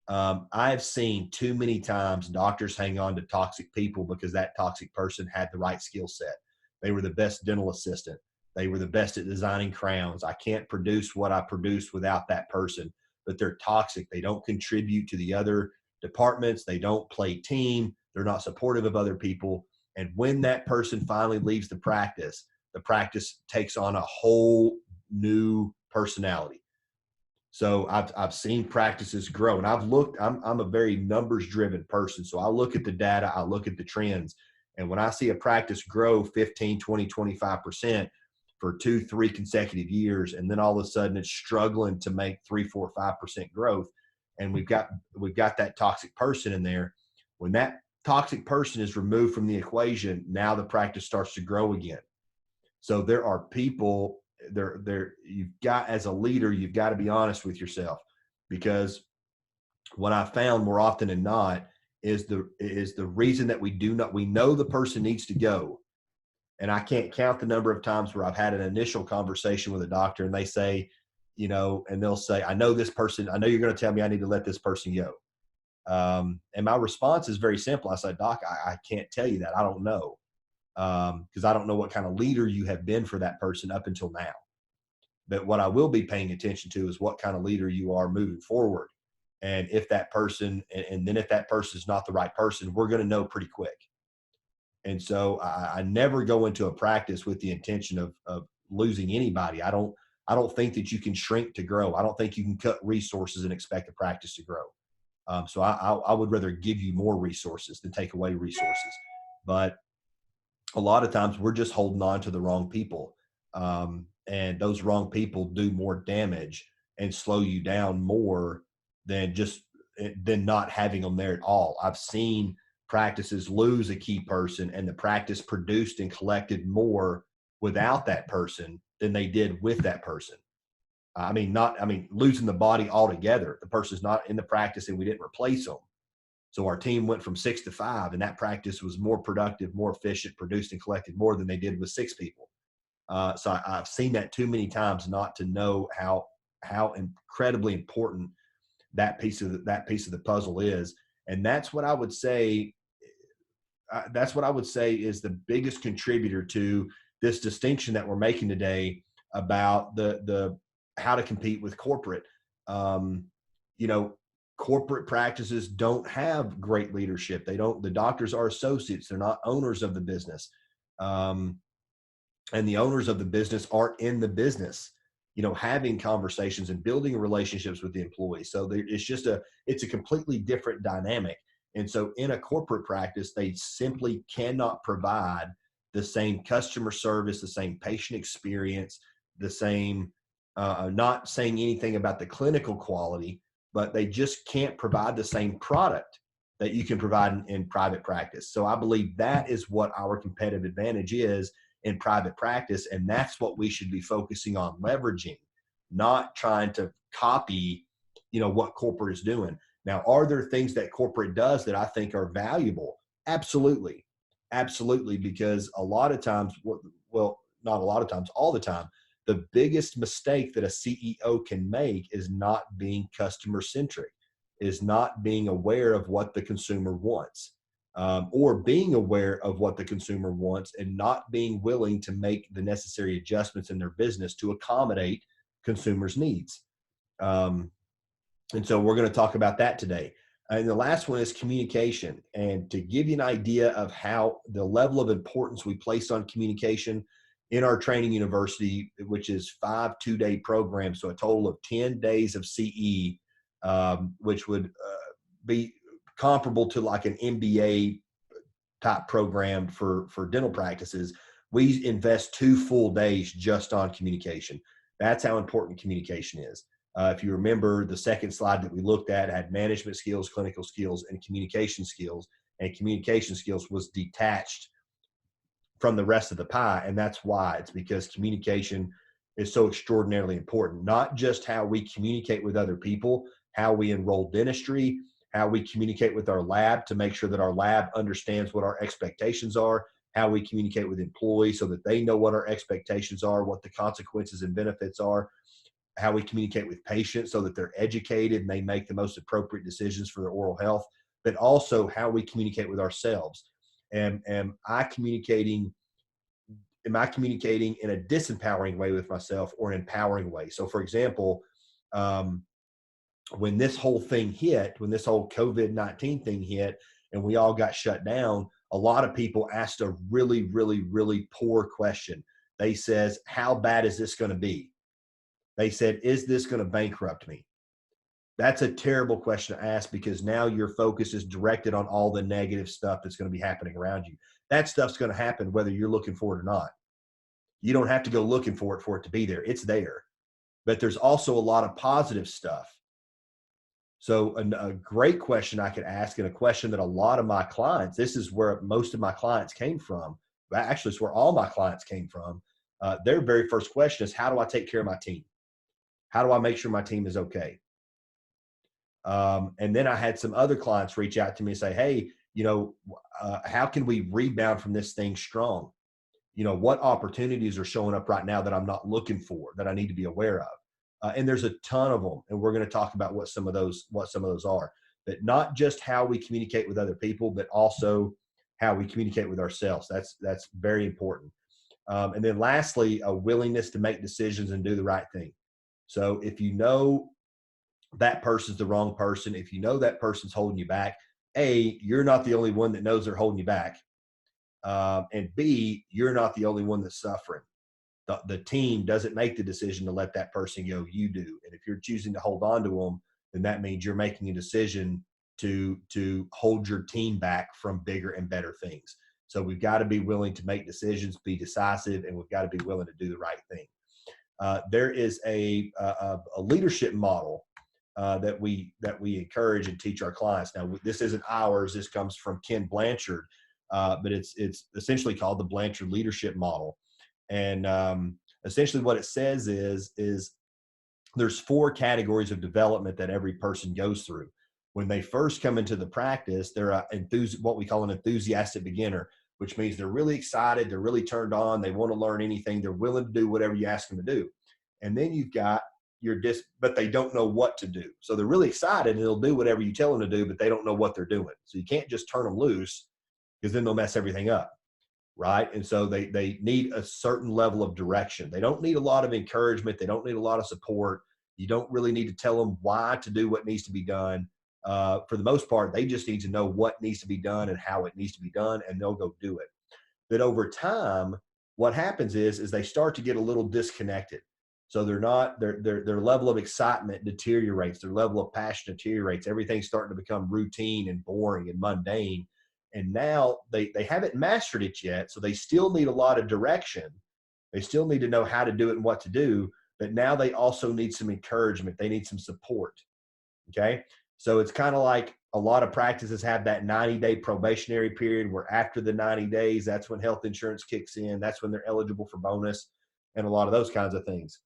I've seen too many times doctors hang on to toxic people because that toxic person had the right skill set. They were the best dental assistant. They were the best at designing crowns. I can't produce what I produced without that person, but they're toxic. They don't contribute to the other departments. They don't play team. They're not supportive of other people. And when that person finally leaves the practice takes on a whole new personality. So I've seen practices grow, and I'm a very numbers driven person. So I look at the data, I look at the trends. And when I see a practice grow 15, 20, 25% for 2, 3 consecutive years, and then all of a sudden it's struggling to make 3, 4, 5% growth, and we've got that toxic person in there. When that toxic person is removed from the equation, now the practice starts to grow again. So there are people you've got, as a leader, you've got to be honest with yourself, because what I found more often than not is the reason that we know the person needs to go. And I can't count the number of times where I've had an initial conversation with a doctor and they say, and they'll say, I know this person, I know you're going to tell me I need to let this person go. And my response is very simple. I said, Doc, I can't tell you that. I don't know. Because I don't know what kind of leader you have been for that person up until now. But what I will be paying attention to is what kind of leader you are moving forward. And if that person, and then if that person is not the right person, we're going to know pretty quick. And so I never go into a practice with the intention of losing anybody. I don't think that you can shrink to grow. I don't think you can cut resources and expect a practice to grow. So I would rather give you more resources than take away resources. But a lot of times we're just holding on to the wrong people. And those wrong people do more damage and slow you down more than not having them there at all. I've seen practices lose a key person, and the practice produced and collected more without that person than they did with that person. Losing the body altogether. The person's not in the practice and we didn't replace them. So our team went from 6 to 5, and that practice was more productive, more efficient, produced and collected more than they did with 6 people. So I've seen that too many times not to know how incredibly important that piece of the puzzle is. And that's what I would say. That's what I would say is the biggest contributor to this distinction that we're making today about the how to compete with corporate. You know, corporate practices don't have great leadership. They don't. The doctors are associates. They're not owners of the business. And the owners of the business aren't in the business, having conversations and building relationships with the employees. So it's a completely different dynamic. And so in a corporate practice, they simply cannot provide the same customer service, the same patient experience, the same, not saying anything about the clinical quality, but they just can't provide the same product that you can provide in private practice. So I believe that is what our competitive advantage is in private practice. And that's what we should be focusing on leveraging, not trying to copy, what corporate is doing. Now, are there things that corporate does that I think are valuable? Absolutely. Absolutely. Because a lot of times, well, not a lot of times, all the time, the biggest mistake that a CEO can make is not being customer centric, is not being aware of what the consumer wants. Or being aware of what the consumer wants and not being willing to make the necessary adjustments in their business to accommodate consumers' needs. And so we're going to talk about that today. And the last one is communication. And to give you an idea of how the level of importance we place on communication in our training university, which is 5 2-day programs, so a total of 10 days of CE, which would be comparable to like an MBA type program for dental practices. We invest 2 full days just on communication. That's how important communication is. If you remember, the second slide that we looked at had management skills, clinical skills, and communication skills. And communication skills was detached from the rest of the pie. And that's why. It's because communication is so extraordinarily important. Not just how we communicate with other people, how we enroll dentistry, how we communicate with our lab to make sure that our lab understands what our expectations are, how we communicate with employees so that they know what our expectations are, what the consequences and benefits are, how we communicate with patients so that they're educated and they make the most appropriate decisions for their oral health, but also how we communicate with ourselves. And am I communicating in a disempowering way with myself or an empowering way? So for example, when this whole thing hit, when this whole COVID-19 thing hit and we all got shut down, a lot of people asked a really, really, really poor question. They says, how bad is this going to be? They said, is this going to bankrupt me? That's a terrible question to ask because now your focus is directed on all the negative stuff that's going to be happening around you. That stuff's going to happen whether you're looking for it or not. You don't have to go looking for it to be there. It's there. But there's also a lot of positive stuff. So a great question I could ask, and a question that a lot of my clients, this is where most of my clients came from. Actually, it's where all my clients came from. Their very first question is, how do I take care of my team? How do I make sure my team is okay? And then I had some other clients reach out to me and say, hey, how can we rebound from this thing strong? What opportunities are showing up right now that I'm not looking for, that I need to be aware of? And there's a ton of them. And we're going to talk about what some of those are, but not just how we communicate with other people, but also how we communicate with ourselves. That's very important. And then lastly, a willingness to make decisions and do the right thing. So if you know that person's the wrong person, if you know that person's holding you back, A, you're not the only one that knows they're holding you back. And B, you're not the only one that's suffering. The team doesn't make the decision to let that person go, you do. And if you're choosing to hold on to them, then that means you're making a decision to hold your team back from bigger and better things. So we've got to be willing to make decisions, be decisive, and we've got to be willing to do the right thing. There is a leadership model that we encourage and teach our clients. Now, this isn't ours. This comes from Ken Blanchard, but it's essentially called the Blanchard Leadership Model. And essentially, what it says is there's 4 categories of development that every person goes through. When they first come into the practice, they're what we call an enthusiastic beginner, which means they're really excited, they're really turned on, they want to learn anything, they're willing to do whatever you ask them to do. And then you've got but they don't know what to do. So they're really excited and they'll do whatever you tell them to do, but they don't know what they're doing. So you can't just turn them loose, because then they'll mess everything up, right? And so they need a certain level of direction. They don't need a lot of encouragement. They don't need a lot of support. You don't really need to tell them why to do what needs to be done. For the most part, they just need to know what needs to be done and how it needs to be done, and they'll go do it. But over time, what happens is they start to get a little disconnected. So their level of excitement deteriorates, their level of passion deteriorates. Everything's starting to become routine and boring and mundane. And now they haven't mastered it yet. So they still need a lot of direction. They still need to know how to do it and what to do. But now they also need some encouragement. They need some support. Okay. So it's kind of like a lot of practices have that 90-day probationary period, where after the 90 days, that's when health insurance kicks in. That's when they're eligible for bonus and a lot of those kinds of things.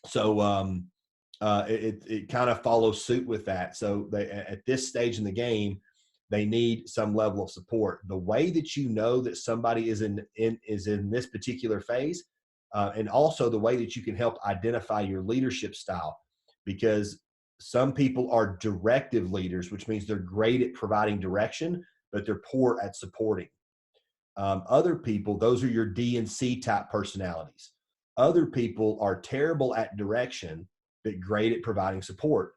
So it kind of follows suit with that. So at this stage in the game, they need some level of support. The way that you know that somebody is in this particular phase, and also the way that you can help identify your leadership style, because some people are directive leaders, which means they're great at providing direction, but they're poor at supporting. Other people, those are your D and C type personalities. Other people are terrible at direction, but great at providing support.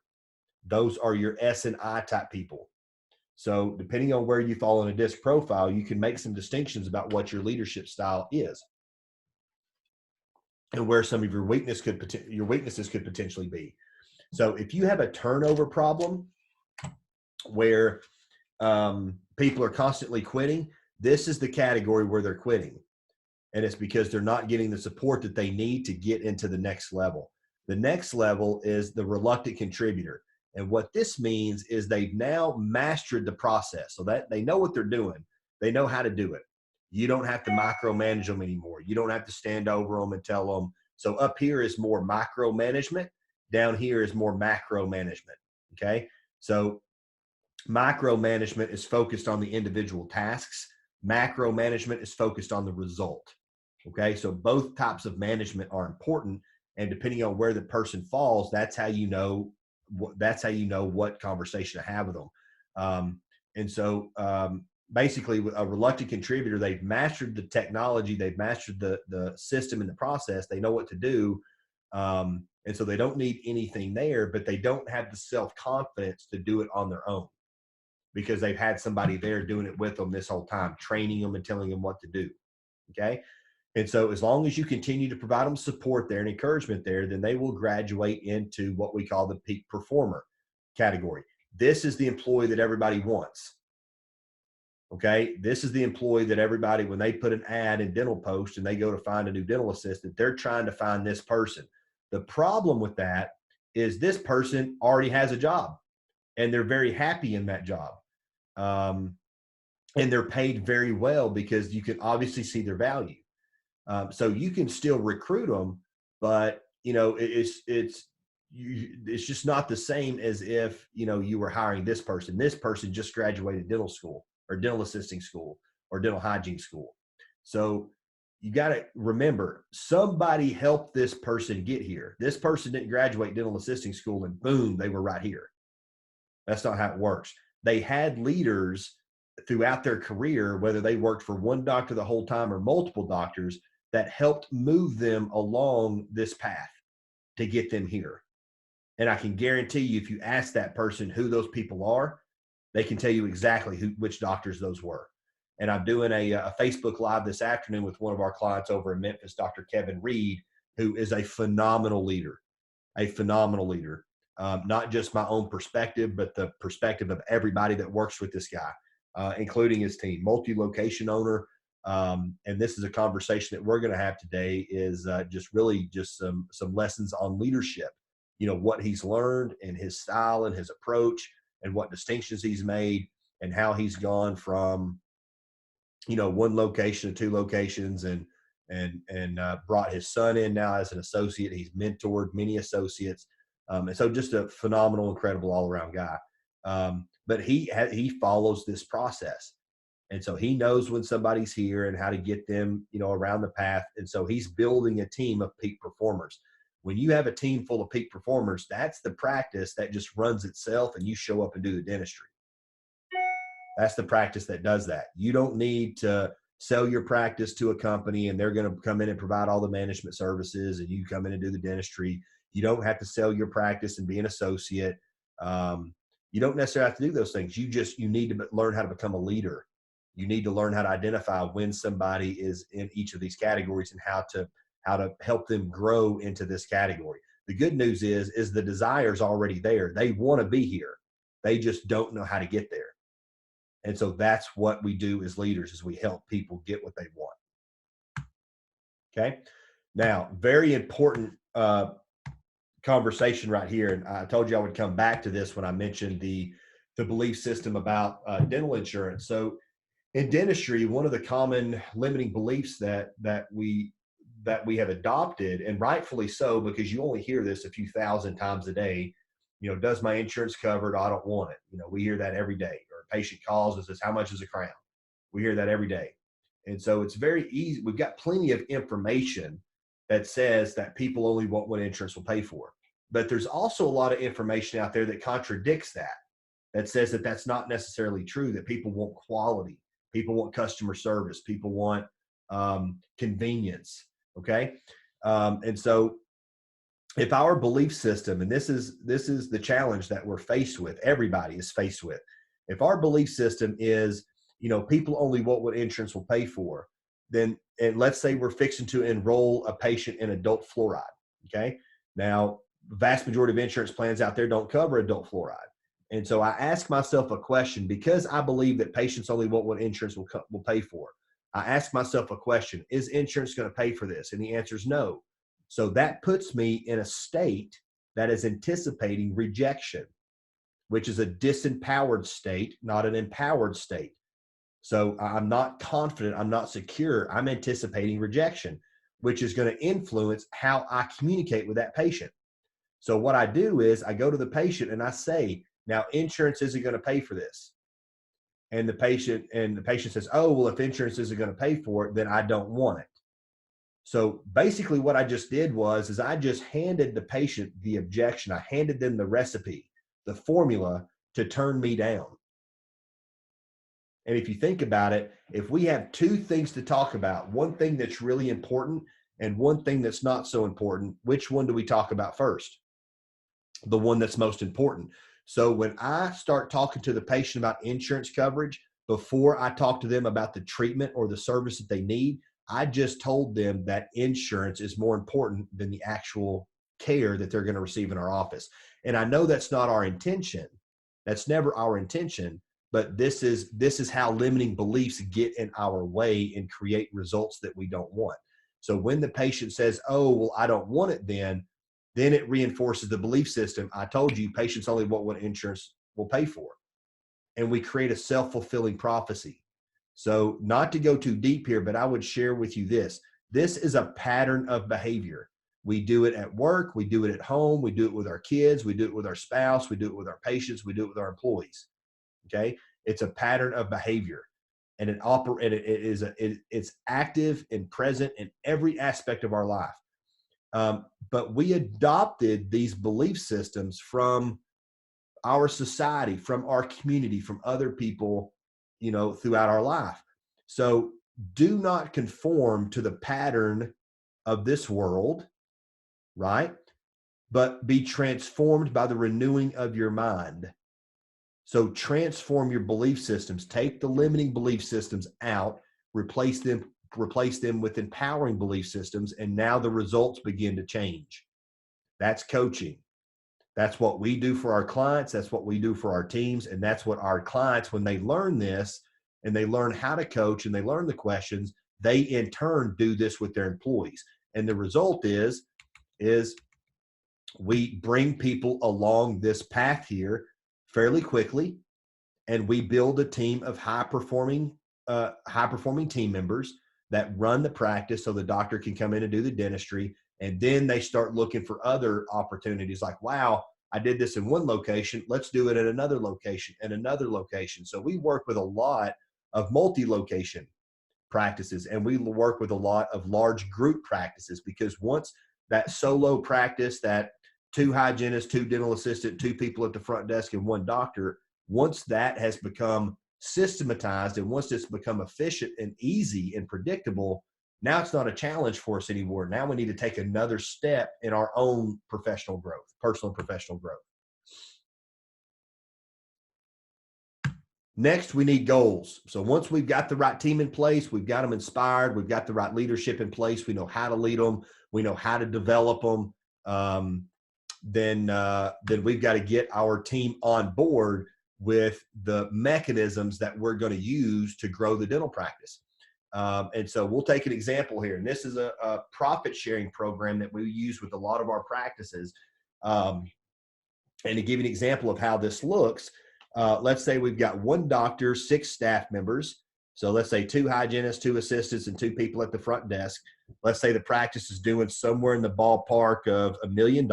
Those are your S and I type people. So depending on where you fall in a DISC profile, you can make some distinctions about what your leadership style is and where some of your weaknesses could potentially be. So if you have a turnover problem where people are constantly quitting, this is the category where they're quitting. And it's because they're not getting the support that they need to get into the next level. The next level is the reluctant contributor. And what this means is they've now mastered the process, so that they know what they're doing. They know how to do it. You don't have to micromanage them anymore. You don't have to stand over them and tell them. So up here is more micromanagement. Down here is more macro management. Okay. So micromanagement is focused on the individual tasks. Macro management is focused on the result. Okay. So both types of management are important. And depending on where the person falls, that's how you know what conversation to have with them. Basically, with a reluctant contributor, they've mastered the technology, they've mastered the system and the process, they know what to do. And so they don't need anything there, but they don't have the self-confidence to do it on their own, because they've had somebody there doing it with them this whole time, training them and telling them what to do. Okay. And so as long as you continue to provide them support there and encouragement there, then they will graduate into what we call the peak performer category. This is the employee that everybody wants. Okay. This is the employee that everybody, when they put an ad in Dental Post and they go to find a new dental assistant, they're trying to find this person. The problem with that is this person already has a job and they're very happy in that job. And they're paid very well because you can obviously see their value. So you can still recruit them, but it's just not the same as if, you were hiring this person. This person just graduated dental school or dental assisting school or dental hygiene school. So you got to remember, somebody helped this person get here. This person didn't graduate dental assisting school and boom, they were right here. That's not how it works. They had leaders throughout their career, whether they worked for one doctor the whole time or multiple doctors, that helped move them along this path to get them here. And I can guarantee you, if you ask that person who those people are, they can tell you exactly which doctors those were. And I'm doing a Facebook Live this afternoon with one of our clients over in Memphis, Dr. Kevin Reed, who is a phenomenal leader. Not just my own perspective, but the perspective of everybody that works with this guy, including his team, multi-location owner. And this is a conversation that we're going to have today, is just some lessons on leadership. what he's learned and his style and his approach and what distinctions he's made and how he's gone from, one location to two locations and brought his son in now as an associate. He's mentored many associates. And so just a phenomenal, incredible all around guy. But he follows this process. And so he knows when somebody's here and how to get them, around the path. And so he's building a team of peak performers. When you have a team full of peak performers, that's the practice that just runs itself and you show up and do the dentistry. That's the practice that does that. You don't need to sell your practice to a company and they're going to come in and provide all the management services and you come in and do the dentistry. You don't have to sell your practice and be an associate. You don't necessarily have to do those things. You need to learn how to become a leader. You need to learn how to identify when somebody is in each of these categories and how to help them grow into this category. The good news is the desire is already there. They want to be here. They just don't know how to get there. And so that's what we do as leaders, is we help people get what they want. Okay. Now, very important conversation right here. And I told you I would come back to this when I mentioned the belief system about dental insurance. So in dentistry, one of the common limiting beliefs that we have adopted, and rightfully so, because you only hear this a few thousand times a day, does my insurance cover it? I don't want it. We hear that every day. Or a patient calls and says, how much is a crown? We hear that every day. And so it's very easy. We've got plenty of information that says that people only want what insurance will pay for. But there's also a lot of information out there that contradicts that says that that's not necessarily true, that people want quality. People want customer service. People want convenience. Okay. And so if our belief system, and this is the challenge that we're faced with, everybody is faced with. If our belief system is, people only want what insurance will pay for, then, and let's say we're fixing to enroll a patient in adult fluoride. Okay. Now, the vast majority of insurance plans out there don't cover adult fluoride. And so I ask myself a question, because I believe that patients only want what insurance will pay for. I ask myself a question: is insurance going to pay for this? And the answer is no. So that puts me in a state that is anticipating rejection, which is a disempowered state, not an empowered state. So I'm not confident, I'm not secure, I'm anticipating rejection, which is going to influence how I communicate with that patient. So what I do is I go to the patient and I say, now insurance isn't going to pay for this. And the patient says, oh, well, if insurance isn't going to pay for it, then I don't want it. So basically what I just did is I just handed the patient the objection. I handed them the recipe, the formula to turn me down. And if you think about it, if we have two things to talk about, one thing that's really important and one thing that's not so important, which one do we talk about first? The one that's most important. So when I start talking to the patient about insurance coverage, before I talk to them about the treatment or the service that they need, I just told them that insurance is more important than the actual care that they're going to receive in our office. And I know that's not our intention. That's never our intention, but this is how limiting beliefs get in our way and create results that we don't want. So when the patient says, oh, well, I don't want it, then it reinforces the belief system. I told you patients only want what insurance will pay for. And we create a self-fulfilling prophecy. So not to go too deep here, but I would share with you this. This is a pattern of behavior. We do it at work. We do it at home. We do it with our kids. We do it with our spouse. We do it with our patients. We do it with our employees. Okay. It's a pattern of behavior, and it's active and present in every aspect of our life. But we adopted these belief systems from our society, from our community, from other people, throughout our life. So do not conform to the pattern of this world, right? But be transformed by the renewing of your mind. So transform your belief systems. Take the limiting belief systems out, replace them with empowering belief systems, and now the results begin to change. That's coaching. That's what we do for our clients. That's what we do for our teams. And that's what our clients, when they learn this and they learn how to coach and they learn the questions, they in turn do this with their employees. And the result is we bring people along this path here fairly quickly, and we build a team of high performing team members that run the practice so the doctor can come in and do the dentistry. And then they start looking for other opportunities like, wow, I did this in one location, let's do it at another location and another location. So we work with a lot of multi-location practices, and we work with a lot of large group practices, because once that solo practice, that two hygienists, two dental assistant, two people at the front desk, and one doctor, once that has become systematized and once it's become efficient and easy and predictable, now it's not a challenge for us anymore. Now we need to take another step in our own professional growth, personal and professional growth. Next, we need goals. So once we've got the right team in place, we've got them inspired, we've got the right leadership in place, we know how to lead them, we know how to develop them, then we've got to get our team on board with the mechanisms that we're going to use to grow the dental practice. And so we'll take an example here. And this is a profit sharing program that we use with a lot of our practices. And to give you an example of how this looks, let's say we've got one doctor, 6 staff members. So let's say 2 hygienists, 2 assistants, and 2 people at the front desk. Let's say the practice is doing somewhere in the ballpark of $1 million.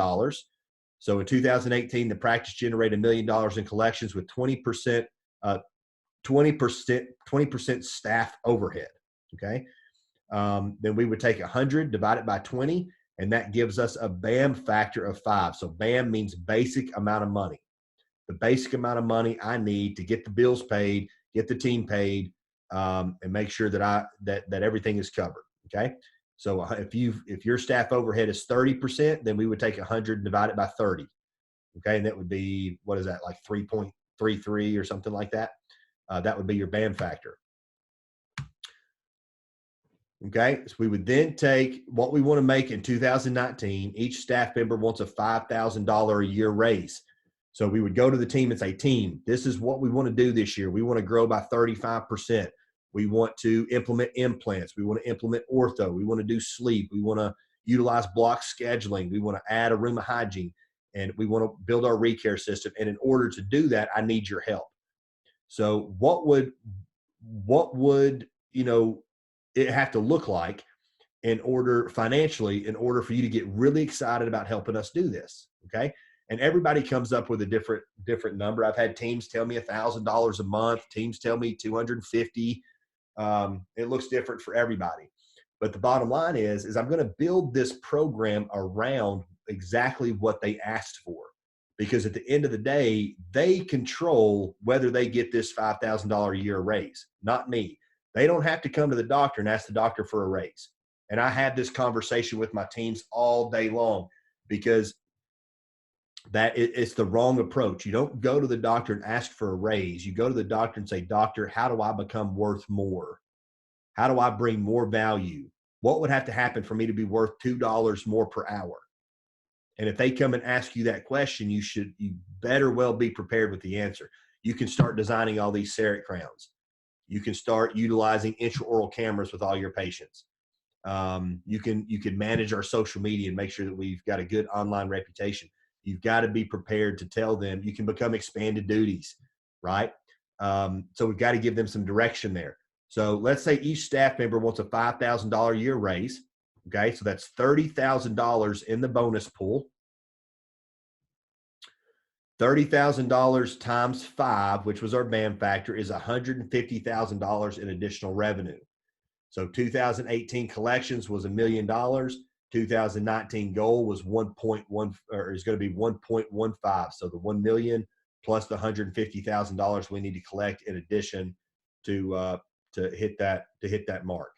So in 2018, the practice generated $1 million in collections with 20% staff overhead. Okay. Then we would take 100, divide it by 20, and that gives us a BAM factor of 5. So BAM means basic amount of money. The basic amount of money I need to get the bills paid, get the team paid, and make sure that that everything is covered. Okay. So if your staff overhead is 30%, then we would take 100 and divide it by 30. Okay. And that would be, what is that, like 3.33 or something like that? That would be your BAM factor. Okay, so we would then take what we want to make in 2019. Each staff member wants a $5,000 a year raise. So we would go to the team and say, team, this is what we want to do this year. We want to grow by 35%. We want to implement implants. We want to implement ortho. We want to do sleep. We want to utilize block scheduling. We want to add a room of hygiene, and we want to build our recare system. And in order to do that, I need your help. So what would it have to look like financially in order for you to get really excited about helping us do this? Okay. And everybody comes up with a different number. I've had teams tell me $1,000 a month. Teams tell me 250. It looks different for everybody. But the bottom line is I'm going to build this program around exactly what they asked for. Because at the end of the day, they control whether they get this $5,000 a year raise, not me. They don't have to come to the doctor and ask the doctor for a raise. And I have this conversation with my teams all day long, because it's the wrong approach. You don't go to the doctor and ask for a raise. You go to the doctor and say, doctor, how do I become worth more? How do I bring more value? What would have to happen for me to be worth $2 more per hour? And if they come and ask you that question, you better well be prepared with the answer. You can start designing all these CEREC crowns. You can start utilizing intraoral cameras with all your patients. You can manage our social media and make sure that we've got a good online reputation. You've got to be prepared to tell them. You can become expanded duties, right? So we've got to give them some direction there. So let's say each staff member wants a $5,000 a year raise. Okay, so that's $30,000 in the bonus pool. $30,000 times 5, which was our BAM factor, is $150,000 in additional revenue. So 2018 collections was $1 million. 2019 goal was 1.1, or is going to be 1.15. So the 1 million plus the $150,000 we need to collect in addition to hit that mark.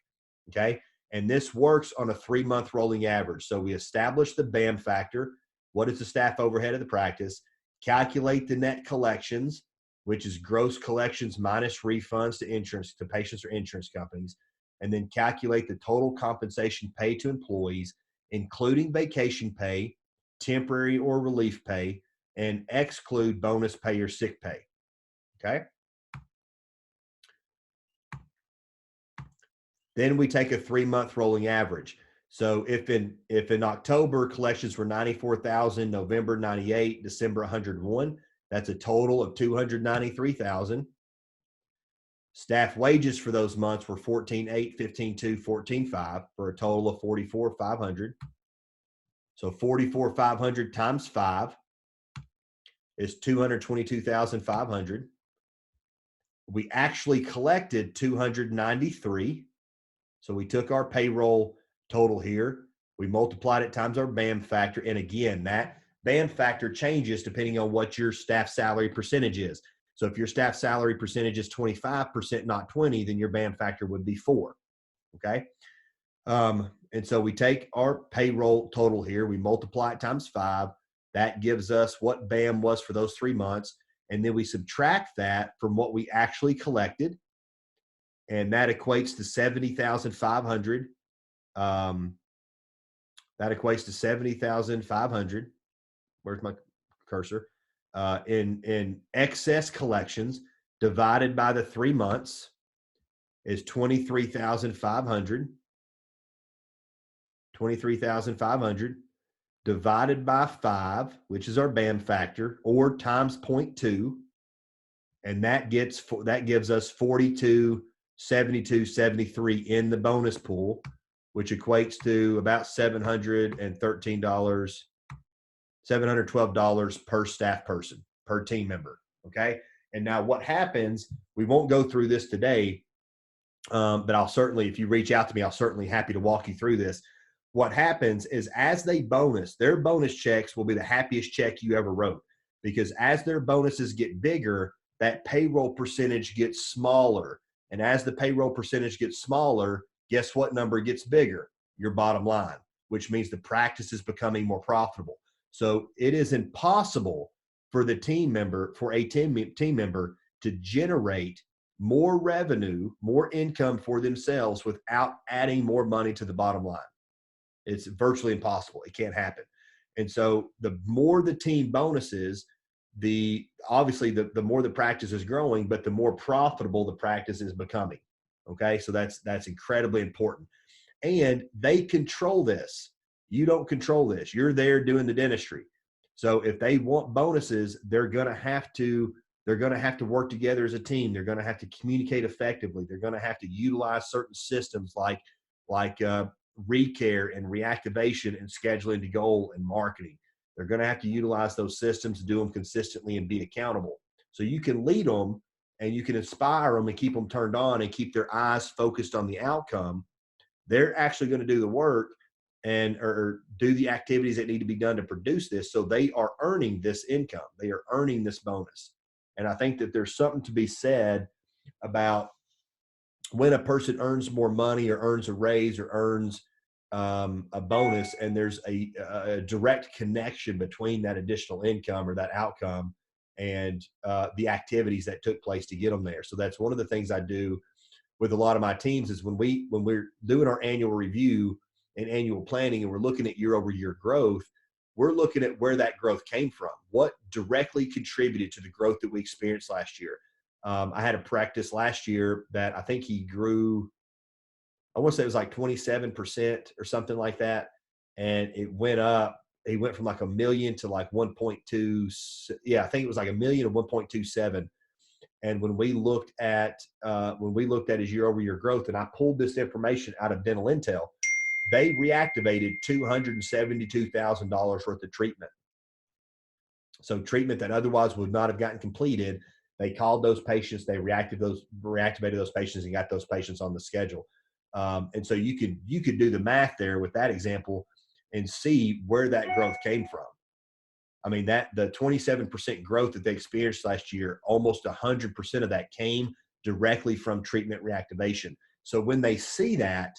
Okay, and this works on a 3-month rolling average. So we establish the BAM factor. What is the staff overhead of the practice? Calculate the net collections, which is gross collections minus refunds to patients or insurance companies, and then calculate the total compensation paid to employees, including vacation pay, temporary or relief pay, and exclude bonus pay or sick pay. Okay. Then we take a 3-month rolling average. So if in October collections were 94,000, November 98, December 101, that's a total of 293,000. Staff wages for those months were 14.8, 15.2, 14.5 for a total of 44,500. So 44,500 times 5 is 222,500. We actually collected 293. So we took our payroll total here, we multiplied it times our BAM factor. And again, that BAM factor changes depending on what your staff salary percentage is. So if your staff salary percentage is 25%, not 20, then your BAM factor would be 4. Okay. And so we take our payroll total here, we multiply it times 5. That gives us what BAM was for those 3 months. And then we subtract that from what we actually collected. And that equates to 70,500. That equates to 70,500. Where's my cursor? In excess collections divided by the 3 months is 23,500. 23,500 divided by 5, which is our BAM factor, or times 0.2, and that gives us 42, 72, 73 in the bonus pool, which equates to about $713, $712 per staff person, per team member. Okay. And now what happens, we won't go through this today, but I'll certainly, if you reach out to me, I'll certainly happy to walk you through this. What happens is as they bonus, their bonus checks will be the happiest check you ever wrote, because as their bonuses get bigger, that payroll percentage gets smaller. And as the payroll percentage gets smaller, guess what number gets bigger? Your bottom line, which means the practice is becoming more profitable. So it is impossible for the team member, for a team member to generate more revenue, more income for themselves without adding more money to the bottom line. It's virtually impossible. It can't happen. And so the more the team bonuses, obviously the more the practice is growing, but the more profitable the practice is becoming. Okay. So that's incredibly important. And they control this. You don't control this. You're there doing the dentistry. So if they want bonuses, they're going to have to work together as a team. They're going to have to communicate effectively. They're going to have to utilize certain systems like recare and reactivation and scheduling to goal and marketing. They're going to have to utilize those systems to do them consistently and be accountable. So you can lead them and you can inspire them and keep them turned on and keep their eyes focused on the outcome. They're actually going to do the work or do the activities that need to be done to produce this. So they are earning this income. They are earning this bonus. And I think that there's something to be said about when a person earns more money or earns a raise or earns a bonus, and there's a direct connection between that additional income or that outcome and the activities that took place to get them there. So that's one of the things I do with a lot of my teams is when we're doing our annual review and annual planning and we're looking at year over year growth, we're looking at where that growth came from. What directly contributed to the growth that we experienced last year? I had a practice last year that I think he grew, I want to say it was like 27% or something like that. And it went up. He went from like $1 million to like 1.2. Yeah, I think it was like $1 million to 1.27. And when we looked at his year over year growth, and I pulled this information out of Dental Intel, they reactivated $272,000 worth of treatment. So treatment that otherwise would not have gotten completed. They called those patients, they reactivated those patients and got those patients on the schedule. And so you could do the math there with that example and see where that growth came from. I mean, that the 27% growth that they experienced last year, almost 100% of that came directly from treatment reactivation. So when they see that,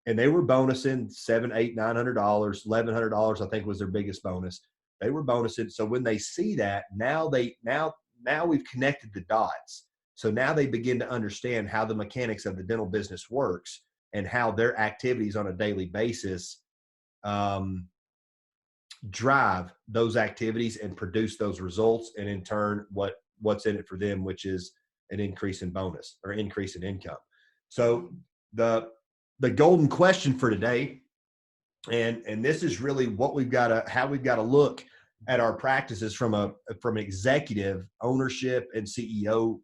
and they were bonusing $700, $800, $900, $1,100, I think was their biggest bonus. They were bonusing. So when they see that, now we've connected the dots. So now they begin to understand how the mechanics of the dental business works and how their activities on a daily basis drive those activities and produce those results. And in turn, what's in it for them, which is an increase in bonus or increase in income. So the golden question for today And this is really what we've got to, how we've got to look at our practices from an executive ownership and CEO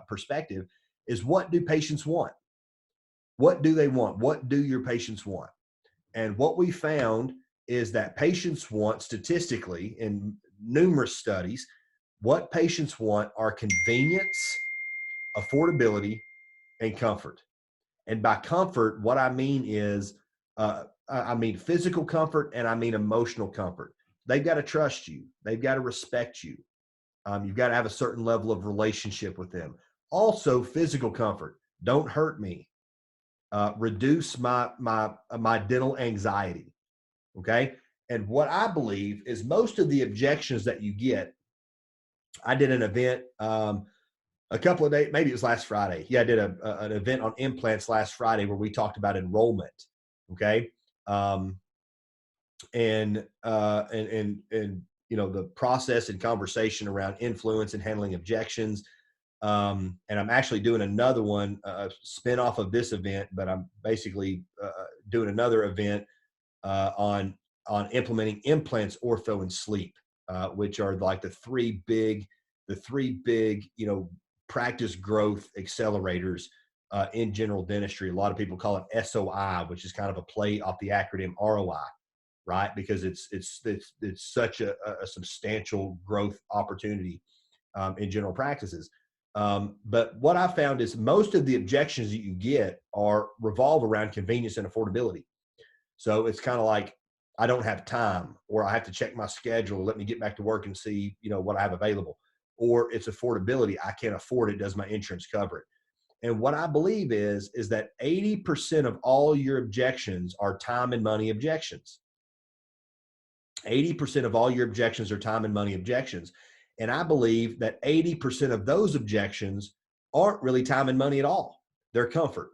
perspective, is what do patients want? What do they want? What do your patients want? And what we found is that patients want, statistically in numerous studies, what patients want are convenience, affordability, and comfort. And by comfort, what I mean is, I mean physical comfort and I mean emotional comfort. They've got to trust you. They've got to respect you. You've got to have a certain level of relationship with them. Also, physical comfort. Don't hurt me. Reduce my dental anxiety. Okay. And what I believe is most of the objections that you get. I did an event a couple of days, maybe it was last Friday. Yeah, I did an event on implants last Friday where we talked about enrollment. Okay. Um, and you know, the process and conversation around influence and handling objections. And I'm actually doing another one, spin off of this event, but I'm basically doing another event on implementing implants, ortho, and sleep, which are like the three big, you know, practice growth accelerators in general dentistry. A lot of people call it SOI, which is kind of a play off the acronym ROI, right? Because it's such a substantial growth opportunity in general practices. But what I found is most of the objections that you get are revolve around convenience and affordability. So it's kind of like, I don't have time, or I have to check my schedule. Let me get back to work and see, you know, what I have available. Or it's affordability. I can't afford it. Does my insurance cover it? And what I believe is that 80% of all your objections are time and money objections. 80% of all your objections are time and money objections. And I believe that 80% of those objections aren't really time and money at all. They're comfort.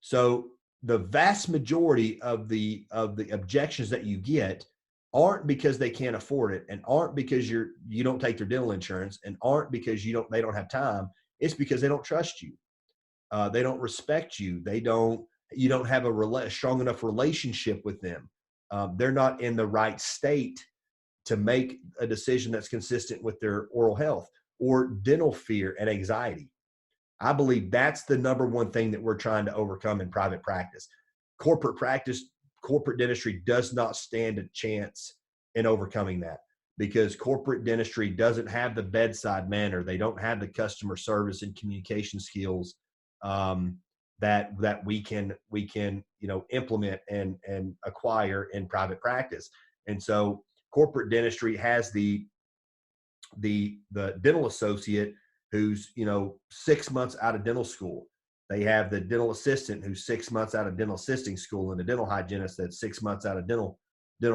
So the vast majority of the objections that you get aren't because they can't afford it, and aren't because you don't take their dental insurance, and aren't because they don't have time. It's because they don't trust you. They don't respect you. You don't have a strong enough relationship with them. They're not in the right state to make a decision that's consistent with their oral health, or dental fear and anxiety. I believe that's the number one thing that we're trying to overcome in private practice. Corporate practice, corporate dentistry does not stand a chance in overcoming that, because corporate dentistry doesn't have the bedside manner. They don't have the customer service and communication skills that we can implement and acquire in private practice. And so corporate dentistry has the dental associate who's 6 months out of dental school. They have the dental assistant who's 6 months out of dental assisting school, and the dental hygienist that's 6 months out of dental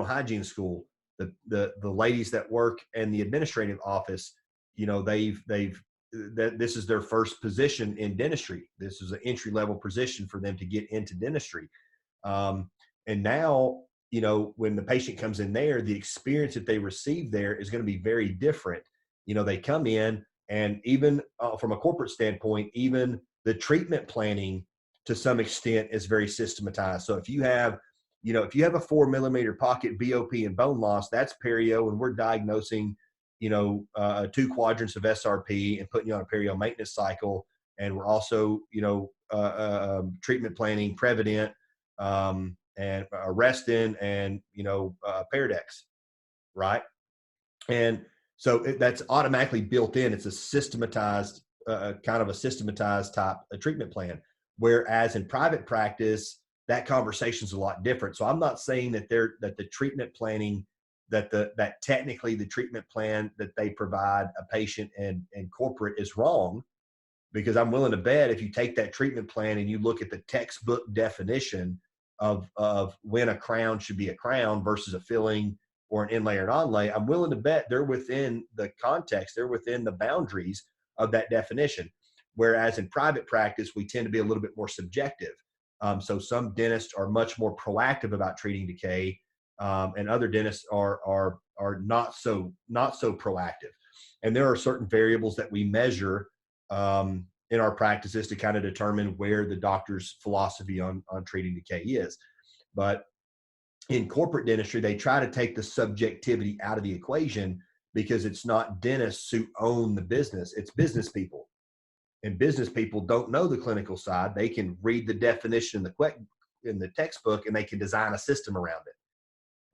hygiene school. The ladies that work in the administrative office, this is their first position in dentistry. This is an entry level position for them to get into dentistry. And now, when the patient comes in there, the experience that they receive there is going to be very different. They come in, and even from a corporate standpoint, even the treatment planning to some extent is very systematized. So if you have a 4 millimeter pocket BOP and bone loss, that's perio, and we're diagnosing, 2 quadrants of SRP and putting you on a perio maintenance cycle. And we're also, treatment planning Prevident, and Reston, and, Paradex, right? And so that's automatically built in. It's a systematized, kind of a systematized type of treatment plan. Whereas in private practice, that conversation is a lot different. So I'm not saying that the treatment planning, that technically the treatment plan that they provide a patient and corporate is wrong, because I'm willing to bet if you take that treatment plan and you look at the textbook definition of when a crown should be a crown versus a filling or an inlay or an onlay, I'm willing to bet they're within the context, they're within the boundaries of that definition. Whereas in private practice, we tend to be a little bit more subjective. So some dentists are much more proactive about treating decay, and other dentists are not so proactive. And there are certain variables that we measure in our practices to kind of determine where the doctor's philosophy on treating decay is. But in corporate dentistry, they try to take the subjectivity out of the equation because it's not dentists who own the business, it's business people. And business people don't know the clinical side. They can read the definition in the textbook and they can design a system around it.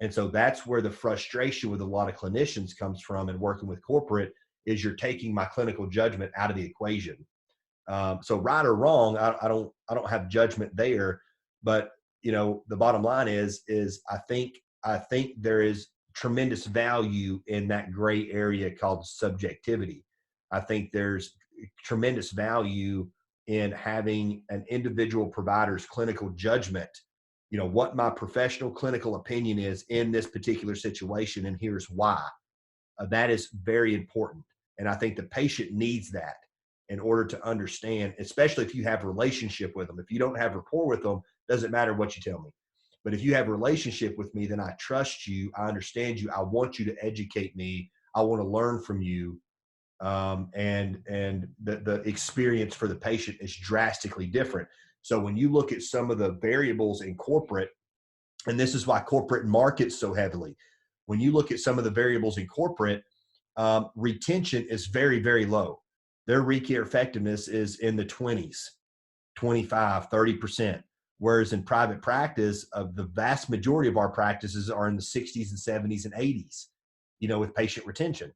And so that's where the frustration with a lot of clinicians comes from in working with corporate is you're taking my clinical judgment out of the equation. So right or wrong, I don't have judgment there, but the bottom line is I think there is tremendous value in that gray area called subjectivity. I think there's tremendous value in having an individual provider's clinical judgment, what my professional clinical opinion is in this particular situation, and here's why. That is very important. And I think the patient needs that in order to understand, especially if you have a relationship with them. If you don't have rapport with them, doesn't matter what you tell me. But if you have a relationship with me, then I trust you. I understand you. I want you to educate me. I want to learn from you. And the experience for the patient is drastically different. So when you look at some of the variables in corporate, and this is why corporate markets so heavily, when you look at some of the variables in corporate, retention is very, very low. Their recare effectiveness is in the 20s, 25, 30%. Whereas in private practice, the vast majority of our practices are in the 60s and 70s and 80s, with patient retention.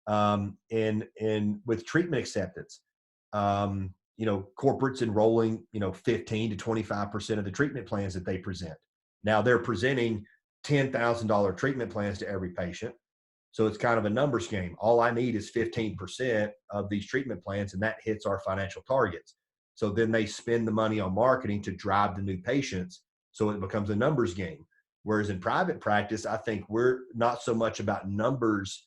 And with treatment acceptance, corporates enrolling, 15 to 25% of the treatment plans that they present. Now they're presenting $10,000 treatment plans to every patient. So it's kind of a numbers game. All I need is 15% of these treatment plans, and that hits our financial targets. So then they spend the money on marketing to drive the new patients. So it becomes a numbers game. Whereas in private practice, I think we're not so much about numbers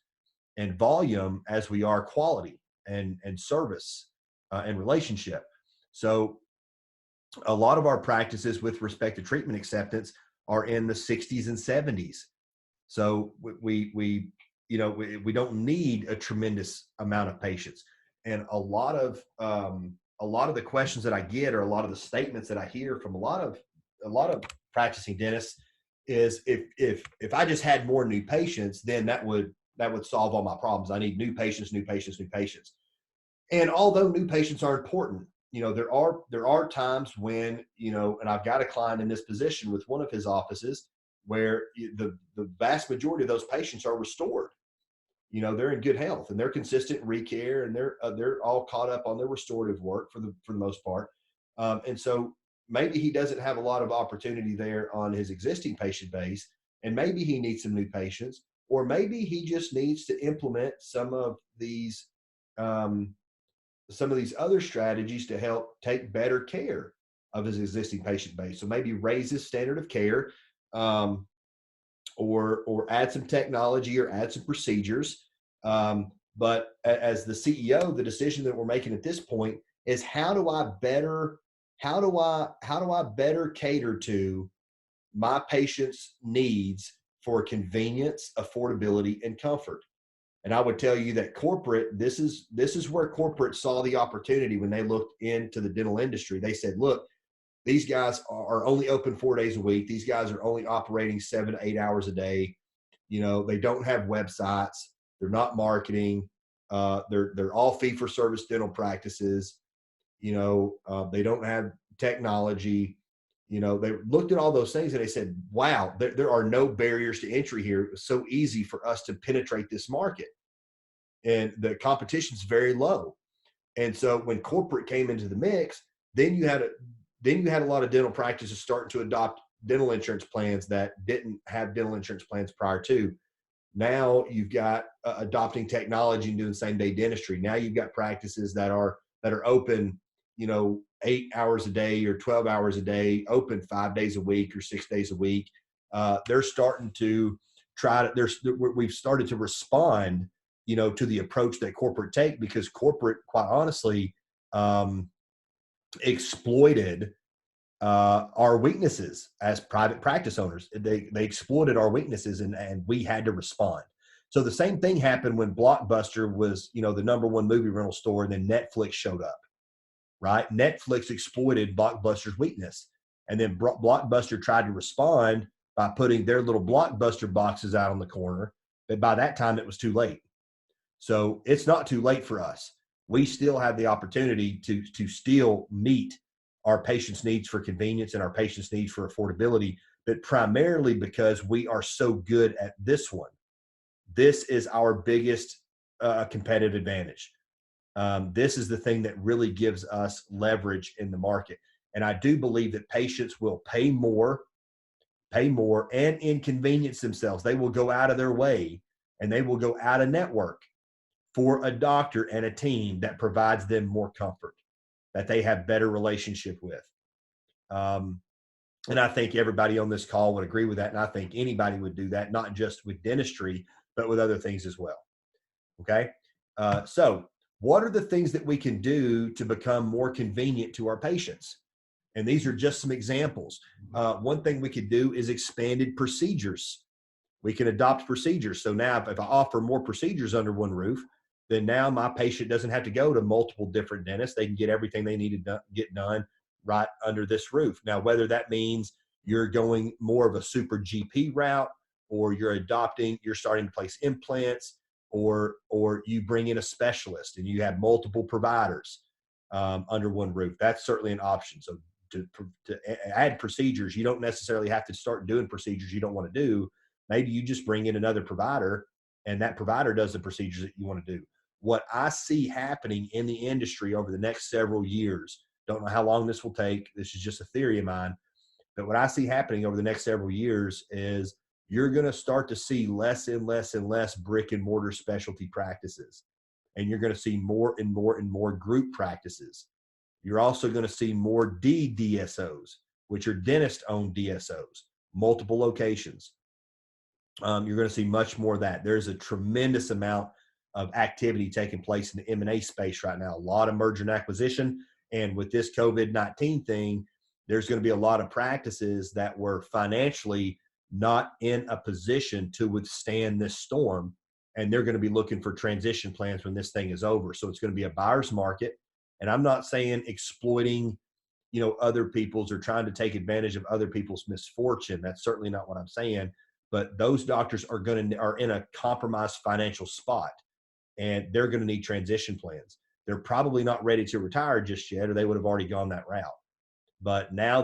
and volume as we are quality and service and relationship. So a lot of our practices with respect to treatment acceptance are in the 60s and 70s. So we don't need a tremendous amount of patients. And a lot of the questions that I get, or a lot of the statements that I hear from a lot of practicing dentists, is if I just had more new patients, then that would solve all my problems. I need new patients, new patients, new patients. And although new patients are important, there are times when, and I've got a client in this position with one of his offices where the vast majority of those patients are restored. They're in good health and they're consistent recare, and they're all caught up on their restorative work for the most part. And so maybe he doesn't have a lot of opportunity there on his existing patient base, and maybe he needs some new patients, or maybe he just needs to implement some of these other strategies to help take better care of his existing patient base. So maybe raise his standard of care, or add some technology or add some procedures. But as the CEO, the decision that we're making at this point is how do I better cater to my patients' needs for convenience, affordability, and comfort. And I would tell you that corporate, this is where corporate saw the opportunity when they looked into the dental industry. They said, look, these guys are only open 4 days a week. These guys are only operating 7 to 8 hours a day. They don't have websites. They're not marketing. They're all fee-for-service dental practices. They don't have technology. They looked at all those things and they said, wow, there are no barriers to entry here. It was so easy for us to penetrate this market. And the competition's very low. And so when corporate came into the mix, then you had a lot of dental practices starting to adopt dental insurance plans that didn't have dental insurance plans prior to. Now you've got adopting technology and doing same-day dentistry. Now you've got practices that are open, 8 hours a day or 12 hours a day, open 5 days a week or 6 days a week. They're starting to we've started to respond, to the approach that corporate take, because corporate, quite honestly, exploited our weaknesses as private practice owners. They exploited our weaknesses, and we had to respond. So the same thing happened when Blockbuster was, the number one movie rental store, and then Netflix showed up, right? Netflix exploited Blockbuster's weakness, and then Blockbuster tried to respond by putting their little Blockbuster boxes out on the corner, but by that time it was too late. So it's not too late for us. We still have the opportunity to still meet our patients' needs for convenience and our patients' needs for affordability, but primarily because we are so good at this one. This is our biggest competitive advantage. This is the thing that really gives us leverage in the market. And I do believe that patients will pay more, and inconvenience themselves. They will go out of their way and they will go out of network for a doctor and a team that provides them more comfort, that they have better relationship with. And I think everybody on this call would agree with that. And I think anybody would do that, not just with dentistry, but with other things as well. Okay. So what are the things that we can do to become more convenient to our patients? And these are just some examples. One thing we could do is expanded procedures. We can adopt procedures. So now if I offer more procedures under one roof, then now my patient doesn't have to go to multiple different dentists. They can get everything they need to get done right under this roof. Now, whether that means you're going more of a super GP route, or you're starting to place implants, or you bring in a specialist and you have multiple providers under one roof, that's certainly an option. So to add procedures, you don't necessarily have to start doing procedures you don't want to do. Maybe you just bring in another provider and that provider does the procedures that you want to do. What I see happening in the industry over the next several years, don't know how long this will take, this is just a theory of mine, but what I see happening over the next several years is you're going to start to see less and less and less brick and mortar specialty practices. And you're going to see more and more and more group practices. You're also going to see more DDSOs, which are dentist-owned DSOs, multiple locations. You're going to see much more of that. There's a tremendous amount of activity taking place in the M&A space right now, a lot of merger and acquisition. And with this COVID-19 thing, there's going to be a lot of practices that were financially not in a position to withstand this storm. And they're going to be looking for transition plans when this thing is over. So it's going to be a buyer's market. And I'm not saying exploiting, other people's or trying to take advantage of other people's misfortune. That's certainly not what I'm saying. But those doctors are in a compromised financial spot, and they're going to need transition plans. They're probably not ready to retire just yet, or they would have already gone that route. But now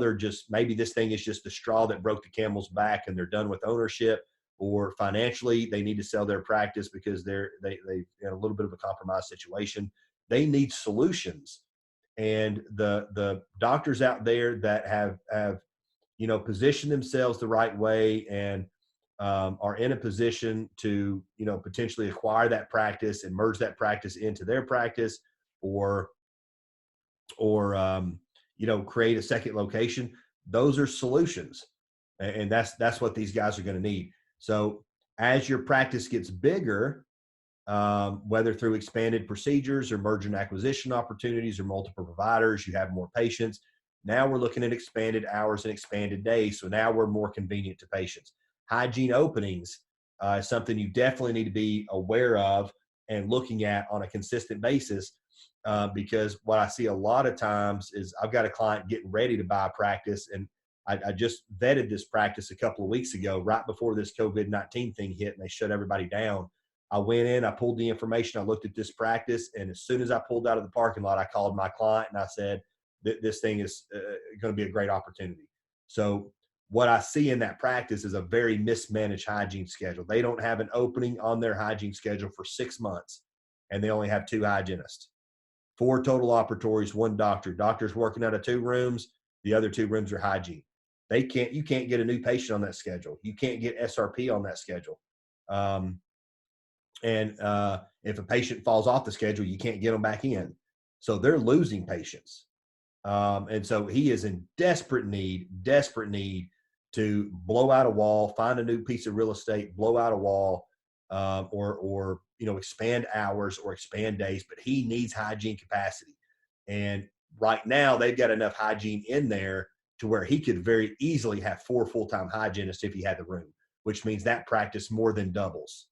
maybe this thing is just the straw that broke the camel's back, and they're done with ownership, or financially they need to sell their practice because they're in a little bit of a compromised situation. They need solutions. And the doctors out there that have positioned themselves the right way and are in a position to, potentially acquire that practice and merge that practice into their practice, or create a second location. Those are solutions. And that's what these guys are going to need. So as your practice gets bigger, whether through expanded procedures or merger and acquisition opportunities or multiple providers, you have more patients. Now we're looking at expanded hours and expanded days. So now we're more convenient to patients. Hygiene openings is something you definitely need to be aware of and looking at on a consistent basis, because what I see a lot of times is I've got a client getting ready to buy a practice, and I just vetted this practice a couple of weeks ago, right before this COVID-19 thing hit and they shut everybody down. I went in, I pulled the information, I looked at this practice, and as soon as I pulled out of the parking lot, I called my client and I said, this thing is going to be a great opportunity. So what I see in that practice is a very mismanaged hygiene schedule. They don't have an opening on their hygiene schedule for 6 months, and they only have 2 hygienists, 4 total operatories, 1 doctor. Doctor's working out of 2 rooms. The other 2 rooms are hygiene. You can't get a new patient on that schedule. You can't get SRP on that schedule. And if a patient falls off the schedule, you can't get them back in. So they're losing patients. And so he is in desperate need to blow out a wall, find a new piece of real estate, blow out a wall, or expand hours or expand days, but he needs hygiene capacity. And right now they've got enough hygiene in there to where he could very easily have 4 full-time hygienists if he had the room, which means that practice more than doubles.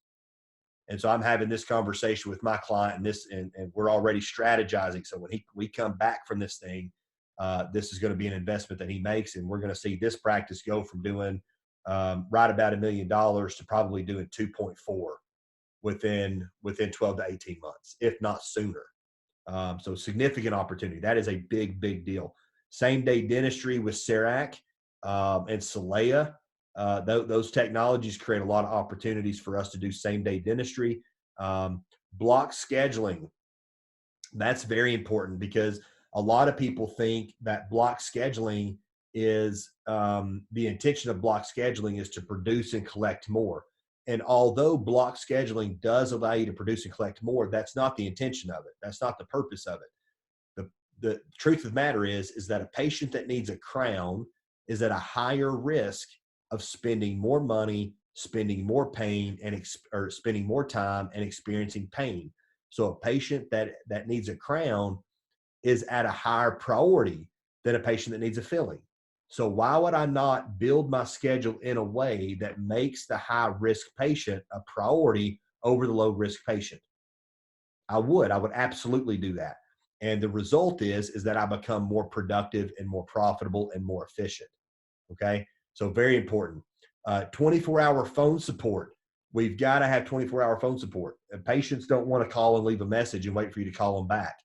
And so I'm having this conversation with my client, and we're already strategizing. So when we come back from this thing, this is going to be an investment that he makes, and we're going to see this practice go from doing right about $1 million to probably doing 2.4 within 12 to 18 months, if not sooner. So significant opportunity. That is a big, big deal. Same day dentistry with Cerac and Celea. Those technologies create a lot of opportunities for us to do same day dentistry. Block scheduling. That's very important because a lot of people think that block scheduling is the intention of block scheduling is to produce and collect more. And although block scheduling does allow you to produce and collect more, that's not the intention of it. That's not the purpose of it. The truth of the matter is that a patient that needs a crown is at a higher risk of spending more money, spending more pain, or spending more time and experiencing pain. So a patient that needs a crown is at a higher priority than a patient that needs a filling. So why would I not build my schedule in a way that makes the high risk patient a priority over the low risk patient? I would absolutely do that. And the result is that I become more productive and more profitable and more efficient. Okay. So very important. 24-hour phone support. We've got to have 24-hour phone support. Patients don't want to call and leave a message and wait for you to call them back.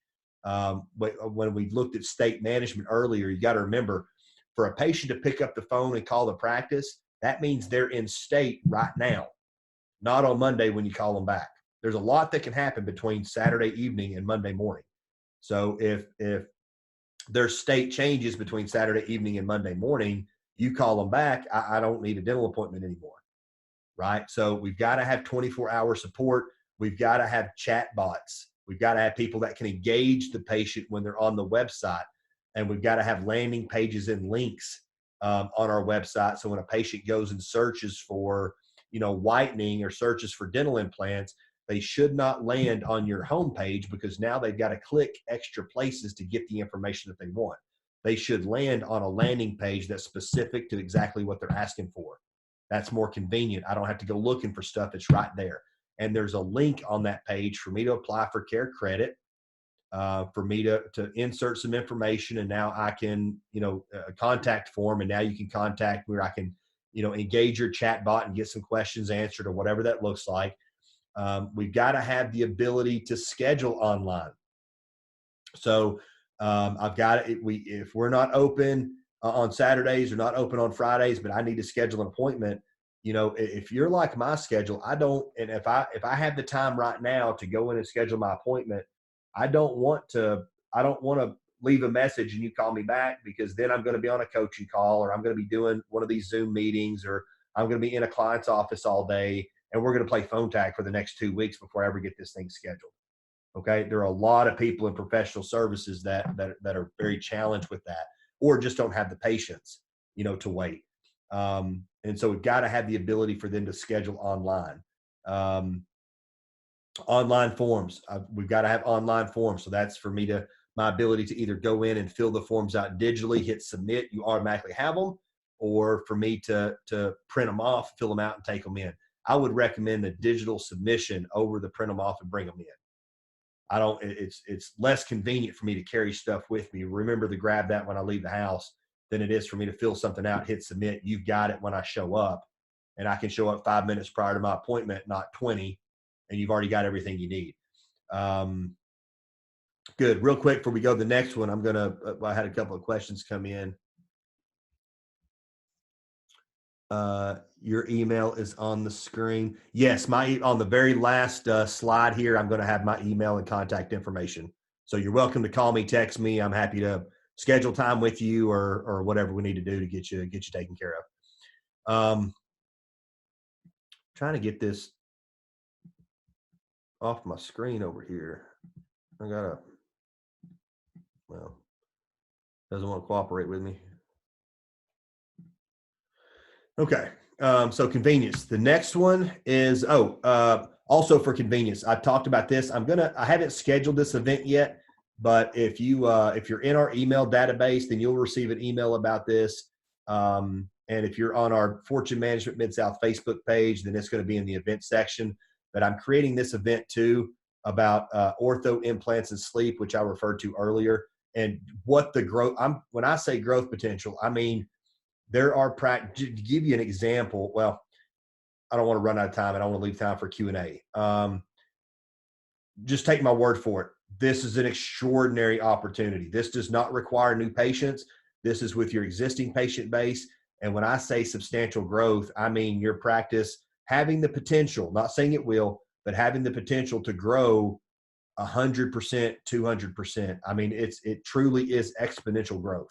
But when we looked at state management earlier, you got to remember, for a patient to pick up the phone and call the practice, that means they're in state right now, not on Monday when you call them back. There's a lot that can happen between Saturday evening and Monday morning. So if their state changes between Saturday evening and Monday morning, you call them back, I don't need a dental appointment anymore, right? So we've got to have 24-hour support. We've got to have chat bots. We've got to have people that can engage the patient when they're on the website. And we've got to have landing pages and links on our website. So when a patient goes and searches for, whitening or searches for dental implants, they should not land on your homepage because now they've got to click extra places to get the information that they want. They should land on a landing page that's specific to exactly what they're asking for. That's more convenient. I don't have to go looking for stuff. It's right there. And there's a link on that page for me to apply for care credit, for me to insert some information. And now I can, a contact form. And now you can contact where I can, engage your chat bot and get some questions answered or whatever that looks like. We've got to have the ability to schedule online. So I've got it. If we're not open on Saturdays or not open on Fridays, but I need to schedule an appointment, if you're like my schedule, I don't, and if I have the time right now to go in and schedule my appointment, I don't want to leave a message and you call me back, because then I'm going to be on a coaching call, or I'm going to be doing one of these Zoom meetings, or I'm going to be in a client's office all day, and we're going to play phone tag for the next 2 weeks before I ever get this thing scheduled. Okay. There are a lot of people in professional services that are very challenged with that, or just don't have the patience, to wait. And so we've got to have the ability for them to schedule online. Online forms. We've got to have online forms. So that's for me my ability to either go in and fill the forms out digitally, hit submit, you automatically have them, or for me to print them off, fill them out, and take them in. I would recommend the digital submission over the print them off and bring them in. It's less convenient for me to carry stuff with me. Remember to grab that when I leave the house than it is for me to fill something out, hit submit. You've got it when I show up, and I can show up 5 minutes prior to my appointment, not 20, and you've already got everything you need. Good. Real quick before we go to the next one, I had a couple of questions come in. Your email is on the screen. Yes, on the very last slide here, I'm going to have my email and contact information. So you're welcome to call me, text me. I'm happy to schedule time with you or whatever we need to do to get you taken care of. Trying to get this off my screen over here. Doesn't want to cooperate with me. Okay. So convenience. The next one is, also for convenience. I've talked about this. I haven't scheduled this event yet, but if you're in our email database, then you'll receive an email about this. And if you're on our Fortune Management Mid-South Facebook page, then it's going to be in the event section. But I'm creating this event too about ortho implants and sleep, which I referred to earlier, and what the growth. When I say growth potential, I mean There are to give you an example. Well, I don't want to run out of time. I don't want to leave time for Q&A. Just take my word for it. This is an extraordinary opportunity. This does not require new patients. This is with your existing patient base. And when I say substantial growth, I mean your practice having the potential, not saying it will, but having the potential to grow 100%, 200%. I mean, it truly is exponential growth.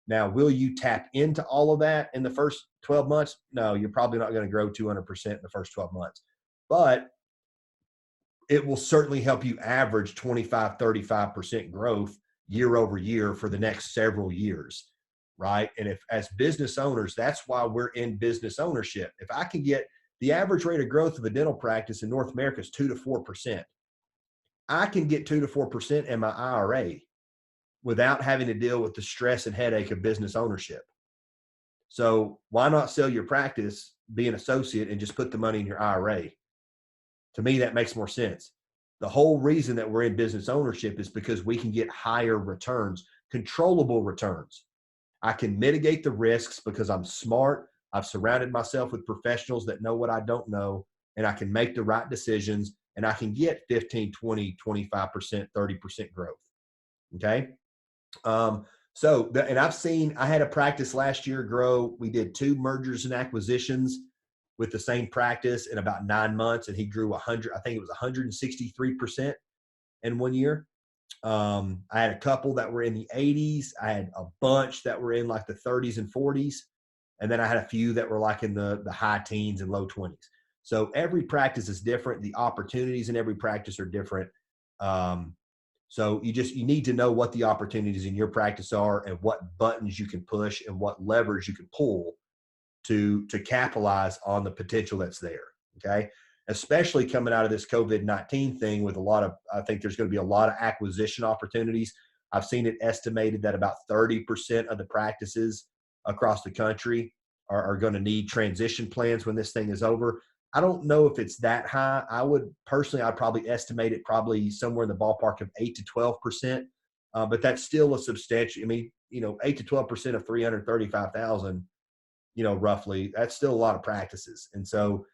Now, will you tap into all of that in the first 12 months? No, you're probably not going to grow 200% in the first 12 months. But it will certainly help you average 25, 35% growth year over year for the next several years, right? And if, as business owners, that's why we're in business ownership. If I can get the average rate of growth of a dental practice in North America is 2 to 4%. I can get 2 to 4% in my IRA without having to deal with the stress and headache of business ownership. So why not sell your practice, be an associate, and just put the money in your IRA? To me, that makes more sense. The whole reason that we're in business ownership is because we can get higher returns, controllable returns. I can mitigate the risks because I'm smart. I've surrounded myself with professionals that know what I don't know, and I can make the right decisions, and I can get 15, 20, 25%, 30% growth. Okay. And I had a practice last year grow. We did 2 mergers and acquisitions with the same practice in about 9 months, and he grew 100. I think it was 163% in 1 year. I had a couple that were in the 80s. I had a bunch that were in like the 30s and 40s, and then I had a few that were like in the high teens and low 20s. So every practice is different. The opportunities in every practice are different. So you need to know what the opportunities in your practice are and what buttons you can push and what levers you can pull to capitalize on the potential that's there. Okay. Especially coming out of this COVID-19 thing with I think there's going to be a lot of acquisition opportunities. I've seen it estimated that about 30% of the practices across the country are going to need transition plans when this thing is over. I don't know if it's that high. I'd probably estimate it probably somewhere in the ballpark of 8 to 12%. But that's still a substantial, 8 to 12% of 335,000, roughly, that's still a lot of practices. And so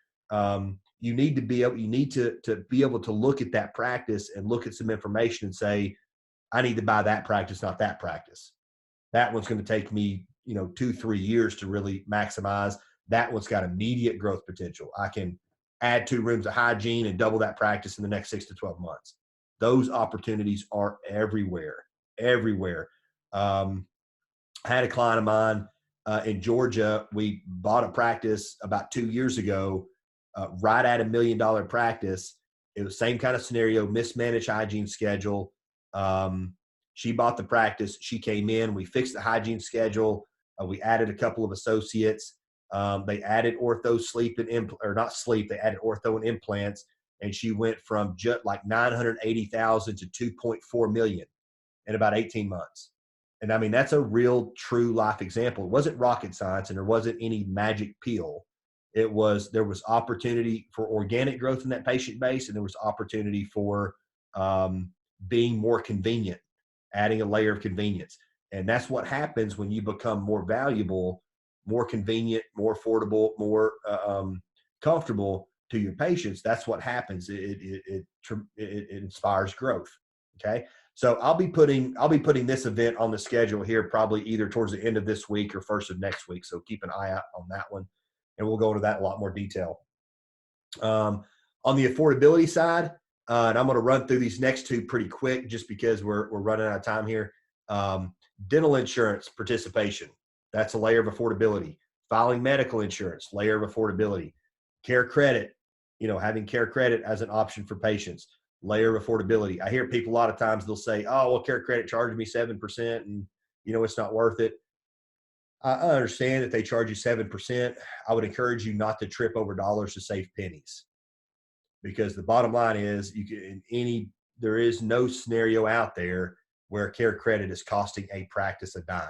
you need to be able to look at that practice and look at some information and say, I need to buy that practice, not that practice. That one's going to take me, 2-3 years to really maximize. That one's got immediate growth potential. I can add 2 rooms of hygiene and double that practice in the next 6 to 12 months. Those opportunities are everywhere, everywhere. I had a client of mine in Georgia. We bought a practice about 2 years ago, right at $1 million practice. It was same kind of scenario, mismanaged hygiene schedule. She bought the practice. She came in. We fixed the hygiene schedule. We added a couple of associates. They added ortho they added ortho and implants, and she went from just like 980,000 to 2.4 million in about 18 months. And I mean, that's a real true life example. It wasn't rocket science and there wasn't any magic pill. There was opportunity for organic growth in that patient base, and there was opportunity for being more convenient, adding a layer of convenience. And that's what happens when you become more valuable, more convenient, more affordable, more comfortable to your patients. That's what happens. It inspires growth. Okay. So I'll be putting this event on the schedule here, probably either towards the end of this week or first of next week. So keep an eye out on that one, and we'll go into that in a lot more detail. On the affordability side, and I'm going to run through these next 2 pretty quick, just because we're running out of time here. Dental insurance participation, that's a layer of affordability. Filing medical insurance, layer of affordability. Care credit, having care credit as an option for patients, layer of affordability. I hear people a lot of times, they'll say, oh, well, care credit charged me 7% and, it's not worth it. I understand that they charge you 7%. I would encourage you not to trip over dollars to save pennies, because the bottom line is there is no scenario out there where care credit is costing a practice a dime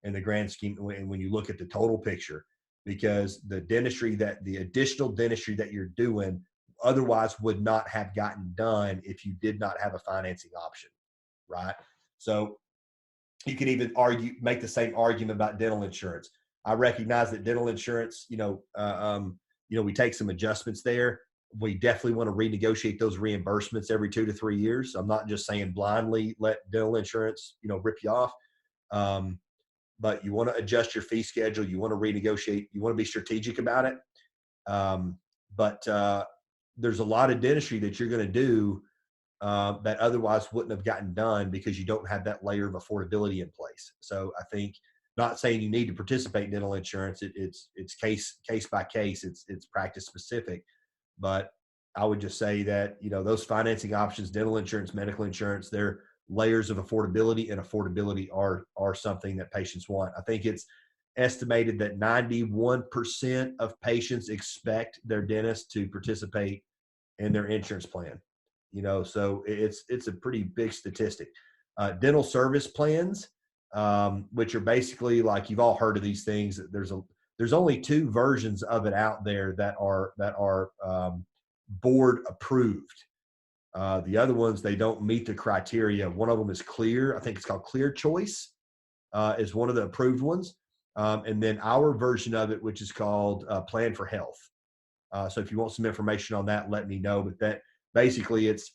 in the grand scheme when you look at the total picture, because the additional dentistry that you're doing otherwise would not have gotten done if you did not have a financing option, right? So you can even make the same argument about dental insurance. I recognize that dental insurance, we take some adjustments there. We definitely want to renegotiate those reimbursements every 2 to 3 years. I'm not just saying blindly let dental insurance, rip you off. Um, but you want to adjust your fee schedule. You want to renegotiate. You want to be strategic about it. But there's a lot of dentistry that you're going to do that otherwise wouldn't have gotten done because you don't have that layer of affordability in place. So I think, not saying you need to participate in dental insurance. It's case by case. It's practice specific. But I would just say that, those financing options, dental insurance, medical insurance, they're layers of affordability, and affordability are something that patients want. I think it's estimated that 91% of patients expect their dentist to participate in their insurance plan. So it's a pretty big statistic. Dental service plans, which are basically, like, you've all heard of these things. There's only two versions of it out there that are board approved. The other ones, they don't meet the criteria. One of them is Clear. I think it's called Clear Choice, is one of the approved ones. And then our version of it, which is called Plan for Health. So if you want some information on that, let me know. But that basically, it's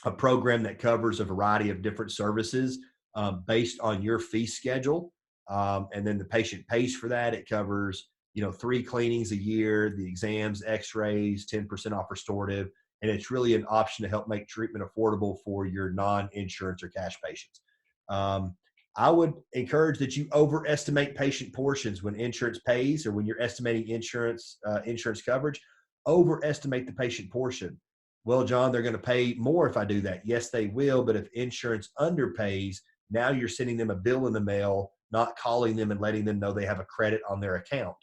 a program that covers a variety of different services based on your fee schedule. And then the patient pays for that. It covers, 3 cleanings a year, the exams, x-rays, 10% off restorative. And it's really an option to help make treatment affordable for your non-insurance or cash patients. I would encourage that you overestimate patient portions when insurance pays, or when you're estimating insurance coverage. Overestimate the patient portion. Well, John, they're going to pay more if I do that. Yes, they will. But if insurance underpays, now you're sending them a bill in the mail, not calling them and letting them know they have a credit on their account.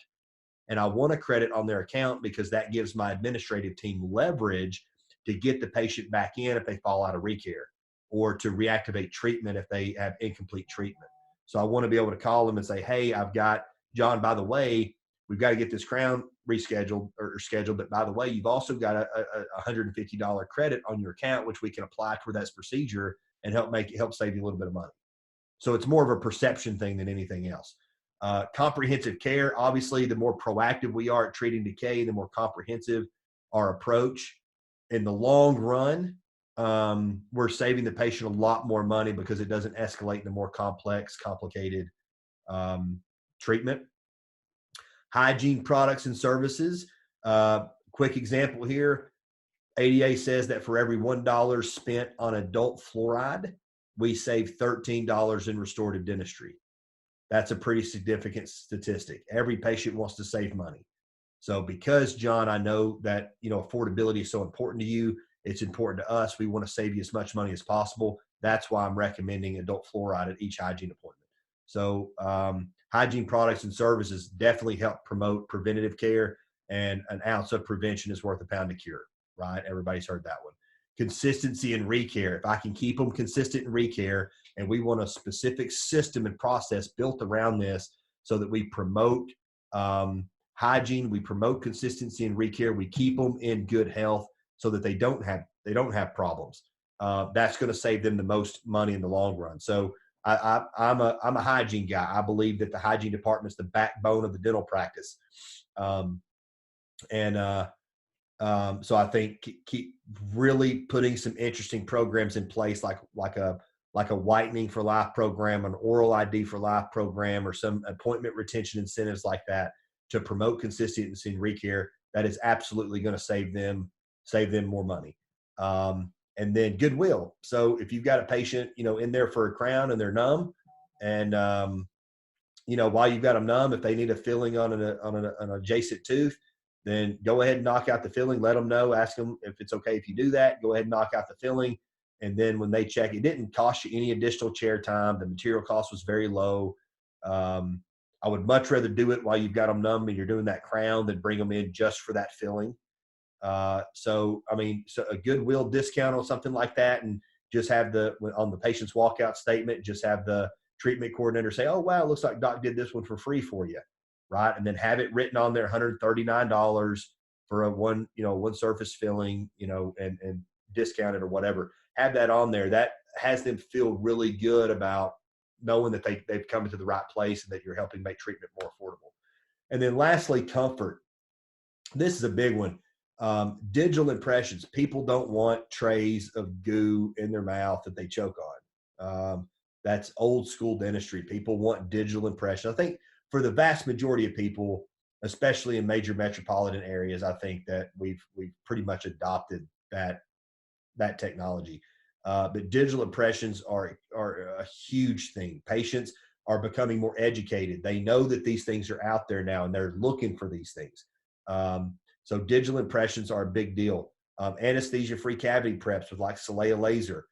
And I want a credit on their account because that gives my administrative team leverage to get the patient back in if they fall out of recare, or to reactivate treatment if they have incomplete treatment. So I want to be able to call them and say, hey, I've got, John, by the way, we've got to get this crown rescheduled or scheduled. But by the way, you've also got a $150 credit on your account, which we can apply toward that procedure and help save you a little bit of money. So it's more of a perception thing than anything else. Comprehensive care, obviously, the more proactive we are at treating decay, the more comprehensive our approach. In the long run, we're saving the patient a lot more money because it doesn't escalate into more complex, complicated treatment. Hygiene products and services. Quick example here. ADA says that for every $1 spent on adult fluoride, we save $13 in restorative dentistry. That's a pretty significant statistic. Every patient wants to save money. So because, John, I know that, affordability is so important to you, it's important to us. We want to save you as much money as possible. That's why I'm recommending adult fluoride at each hygiene appointment. So hygiene products and services definitely help promote preventative care, and an ounce of prevention is worth a pound of cure, right? Everybody's heard that one. Consistency in recare. If I can keep them consistent in recare, and we want a specific system and process built around this so that we promote hygiene, we promote consistency in recare, we keep them in good health so that they don't have problems. That's going to save them the most money in the long run. So I'm a hygiene guy. I believe that the hygiene department is the backbone of the dental practice. So I think keep really putting some interesting programs in place, like a whitening for life program, an oral ID for life program, or some appointment retention incentives like that to promote consistency in recare. That is absolutely going to save them more money. And then goodwill. So if you've got a patient, in there for a crown and they're numb, and while you've got them numb, if they need a filling on an adjacent tooth, then go ahead and knock out the filling. Let them know. Ask them if it's okay if you do that. Go ahead and knock out the filling. And then when they check, it didn't cost you any additional chair time. The material cost was very low. I would much rather do it while you've got them numb and you're doing that crown than bring them in just for that filling. So a goodwill discount on something like that, and just have on the patient's walkout statement, just have the treatment coordinator say, oh, wow, it looks like doc did this one for free for you. Right. And then have it written on there, $139 for a one surface filling, and discounted or whatever. Have that on there. That has them feel really good about knowing that they've come into the right place and that you're helping make treatment more affordable. And then lastly, comfort. This is a big one. Digital impressions. People don't want trays of goo in their mouth that they choke on. That's old school dentistry. People want digital impression. I think for the vast majority of people, especially in major metropolitan areas, I think that we've pretty much adopted that technology. But digital impressions are a huge thing. Patients are becoming more educated. They know that these things are out there now, and they're looking for these things. So digital impressions are a big deal. Anesthesia-free cavity preps with like Celea laser.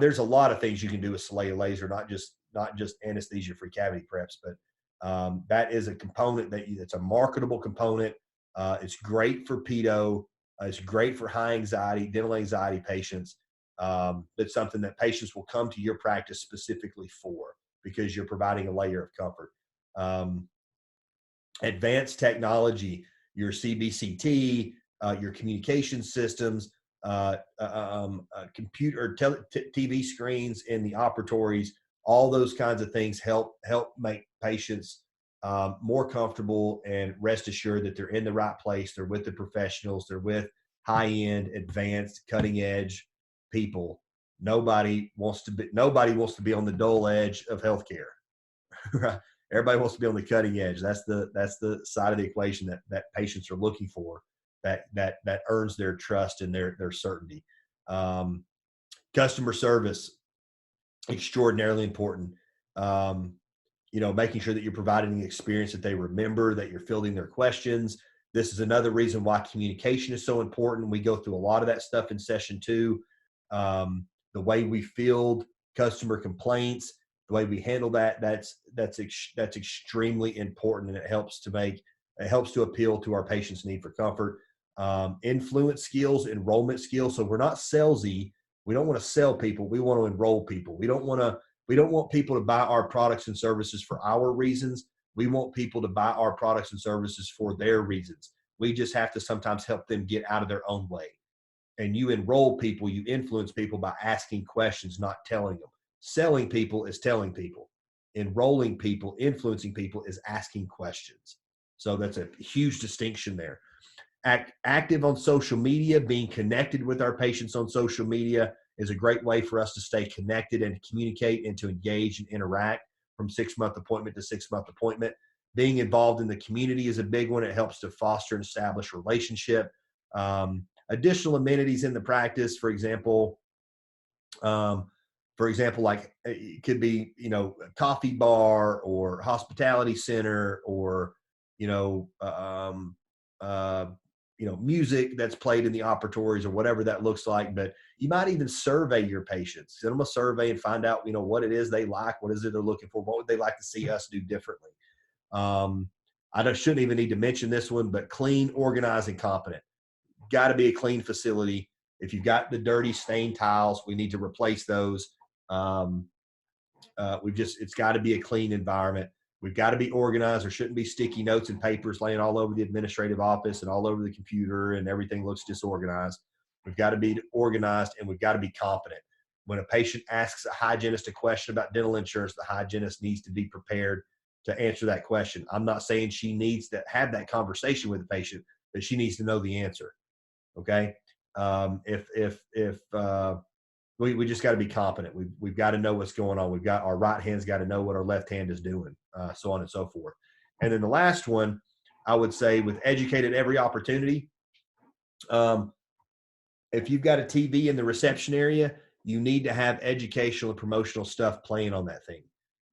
There's a lot of things you can do with Celea laser, not just anesthesia-free cavity preps, but that is a component that's a marketable component. It's great for pedo. It's great for high anxiety, dental anxiety patients. It's something that patients will come to your practice specifically for because you're providing a layer of comfort. Advanced technology, your CBCT, your communication systems, computer, TV screens in the operatories, all those kinds of things help make patients more comfortable and rest assured that they're in the right place. They're with the professionals. They're with high-end, advanced, cutting-edge people. Nobody wants to be on the dull edge of healthcare. Right? Everybody wants to be on the cutting edge. That's the side of the equation that patients are looking for. That earns their trust and their certainty. Customer service, extraordinarily important. Making sure that you're providing the experience that they remember, that you're fielding their questions. This is another reason why communication is so important. We go through a lot of that stuff in session 2. The way we field customer complaints, the way we handle that's extremely important, and it helps to appeal to our patients' need for comfort. Influence skills, enrollment skills. So we're not salesy. We don't want to sell people. We want to enroll people. We don't want people to buy our products and services for our reasons. We want people to buy our products and services for their reasons. We just have to sometimes help them get out of their own way. And you enroll people, you influence people by asking questions, not telling them. Selling people is telling people. Enrolling people, influencing people is asking questions. So that's a huge distinction there. Active on social media, being connected with our patients on social media is a great way for us to stay connected and to communicate and to engage and interact from 6-month appointment to 6-month appointment. Being involved in the community is a big one. It helps to foster and establish a relationship. Additional amenities in the practice, for example, like it could be, a coffee bar or hospitality center, or, music that's played in the operatories, or whatever that looks like. But you might even survey your patients, send them a survey and find out, what it is they like, what is it they're looking for, what would they like to see us do differently. I shouldn't even need to mention this one, but clean, organized, and competent. Got to be a clean facility. If you've got the dirty stained tiles, we need to replace those. It's got to be a clean environment. We've got to be organized. There shouldn't be sticky notes and papers laying all over the administrative office and all over the computer, and everything looks disorganized. We've got to be organized, and we've got to be competent. When a patient asks a hygienist a question about dental insurance, the hygienist needs to be prepared to answer that question. I'm not saying she needs to have that conversation with the patient, but she needs to know the answer. Okay. We just got to be competent. We've got to know what's going on. Our right hand's got to know what our left hand is doing, so on and so forth. And then the last one, I would say, with educate at every opportunity. If you've got a TV in the reception area, you need to have educational and promotional stuff playing on that thing.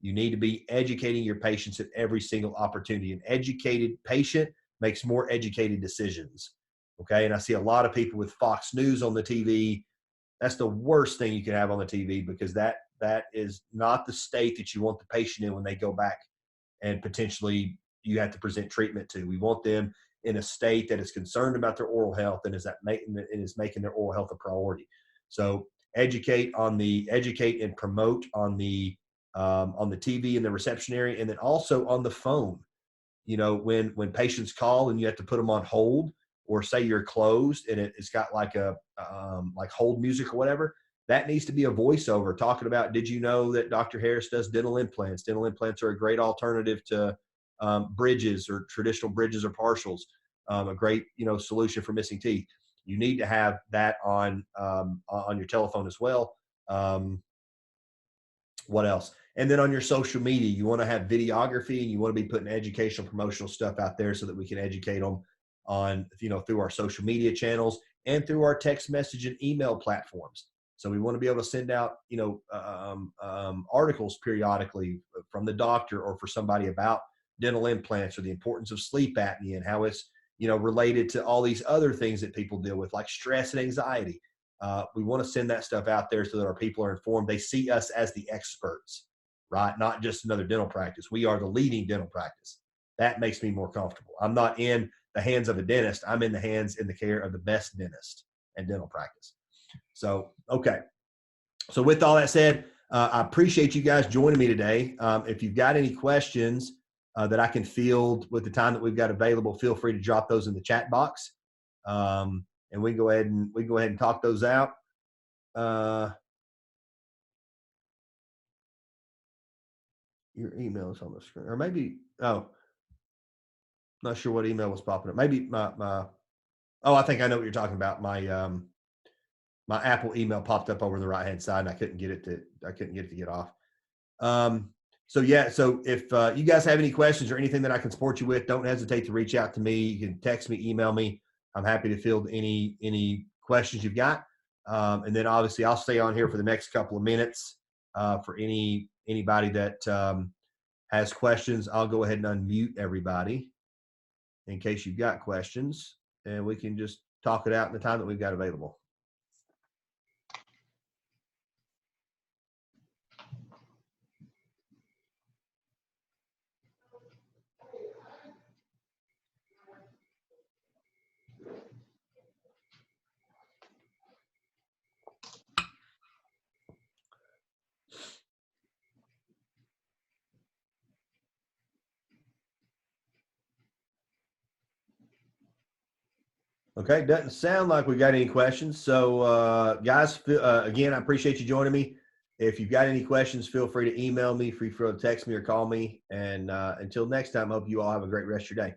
You need to be educating your patients at every single opportunity. An educated patient makes more educated decisions. Okay. And I see a lot of people with Fox News on the TV. That's the worst thing you can have on the TV, because that is not the state that you want the patient in when they go back and potentially you have to present treatment to. We want them in a state that is concerned about their oral health and is making their oral health a priority. So educate and promote on the TV in the reception area, and then also on the phone. When patients call and you have to put them on hold, or say you're closed and it's got like hold music or whatever, that needs to be a voiceover talking about, did you know that Dr. Harris does dental implants? Dental implants are a great alternative to bridges or traditional bridges or partials, a great, solution for missing teeth. You need to have that on your telephone as well. What else? And then on your social media, you want to have videography, and you want to be putting educational, promotional stuff out there so that we can educate them on, through our social media channels and through our text message and email platforms. So we want to be able to send out, articles periodically from the doctor or for somebody about dental implants or the importance of sleep apnea and how it's, related to all these other things that people deal with, like stress and anxiety. We want to send that stuff out there so that our people are informed. They see us as the experts, right? Not just another dental practice. We are the leading dental practice. That makes me more comfortable. I'm not in the hands of a dentist. I'm in the care of the best dentist and dental practice. So, okay. So with all that said, I appreciate you guys joining me today. If you've got any questions that I can field with the time that we've got available, feel free to drop those in the chat box. And we can go ahead and talk those out. Your email is on the screen, or maybe, not sure what email was popping up. Maybe I think I know what you're talking about. My Apple email popped up over the right-hand side, and I couldn't get it to get off. So if you guys have any questions or anything that I can support you with, don't hesitate to reach out to me. You can text me, email me. I'm happy to field any questions you've got. And then obviously I'll stay on here for the next couple of minutes for anybody that has questions. I'll go ahead and unmute everybody in case you've got questions, and we can just talk it out in the time that we've got available. Okay, doesn't sound like we got any questions. So, guys, again, I appreciate you joining me. If you've got any questions, feel free to email me, free to text me or call me. And until next time, I hope you all have a great rest of your day.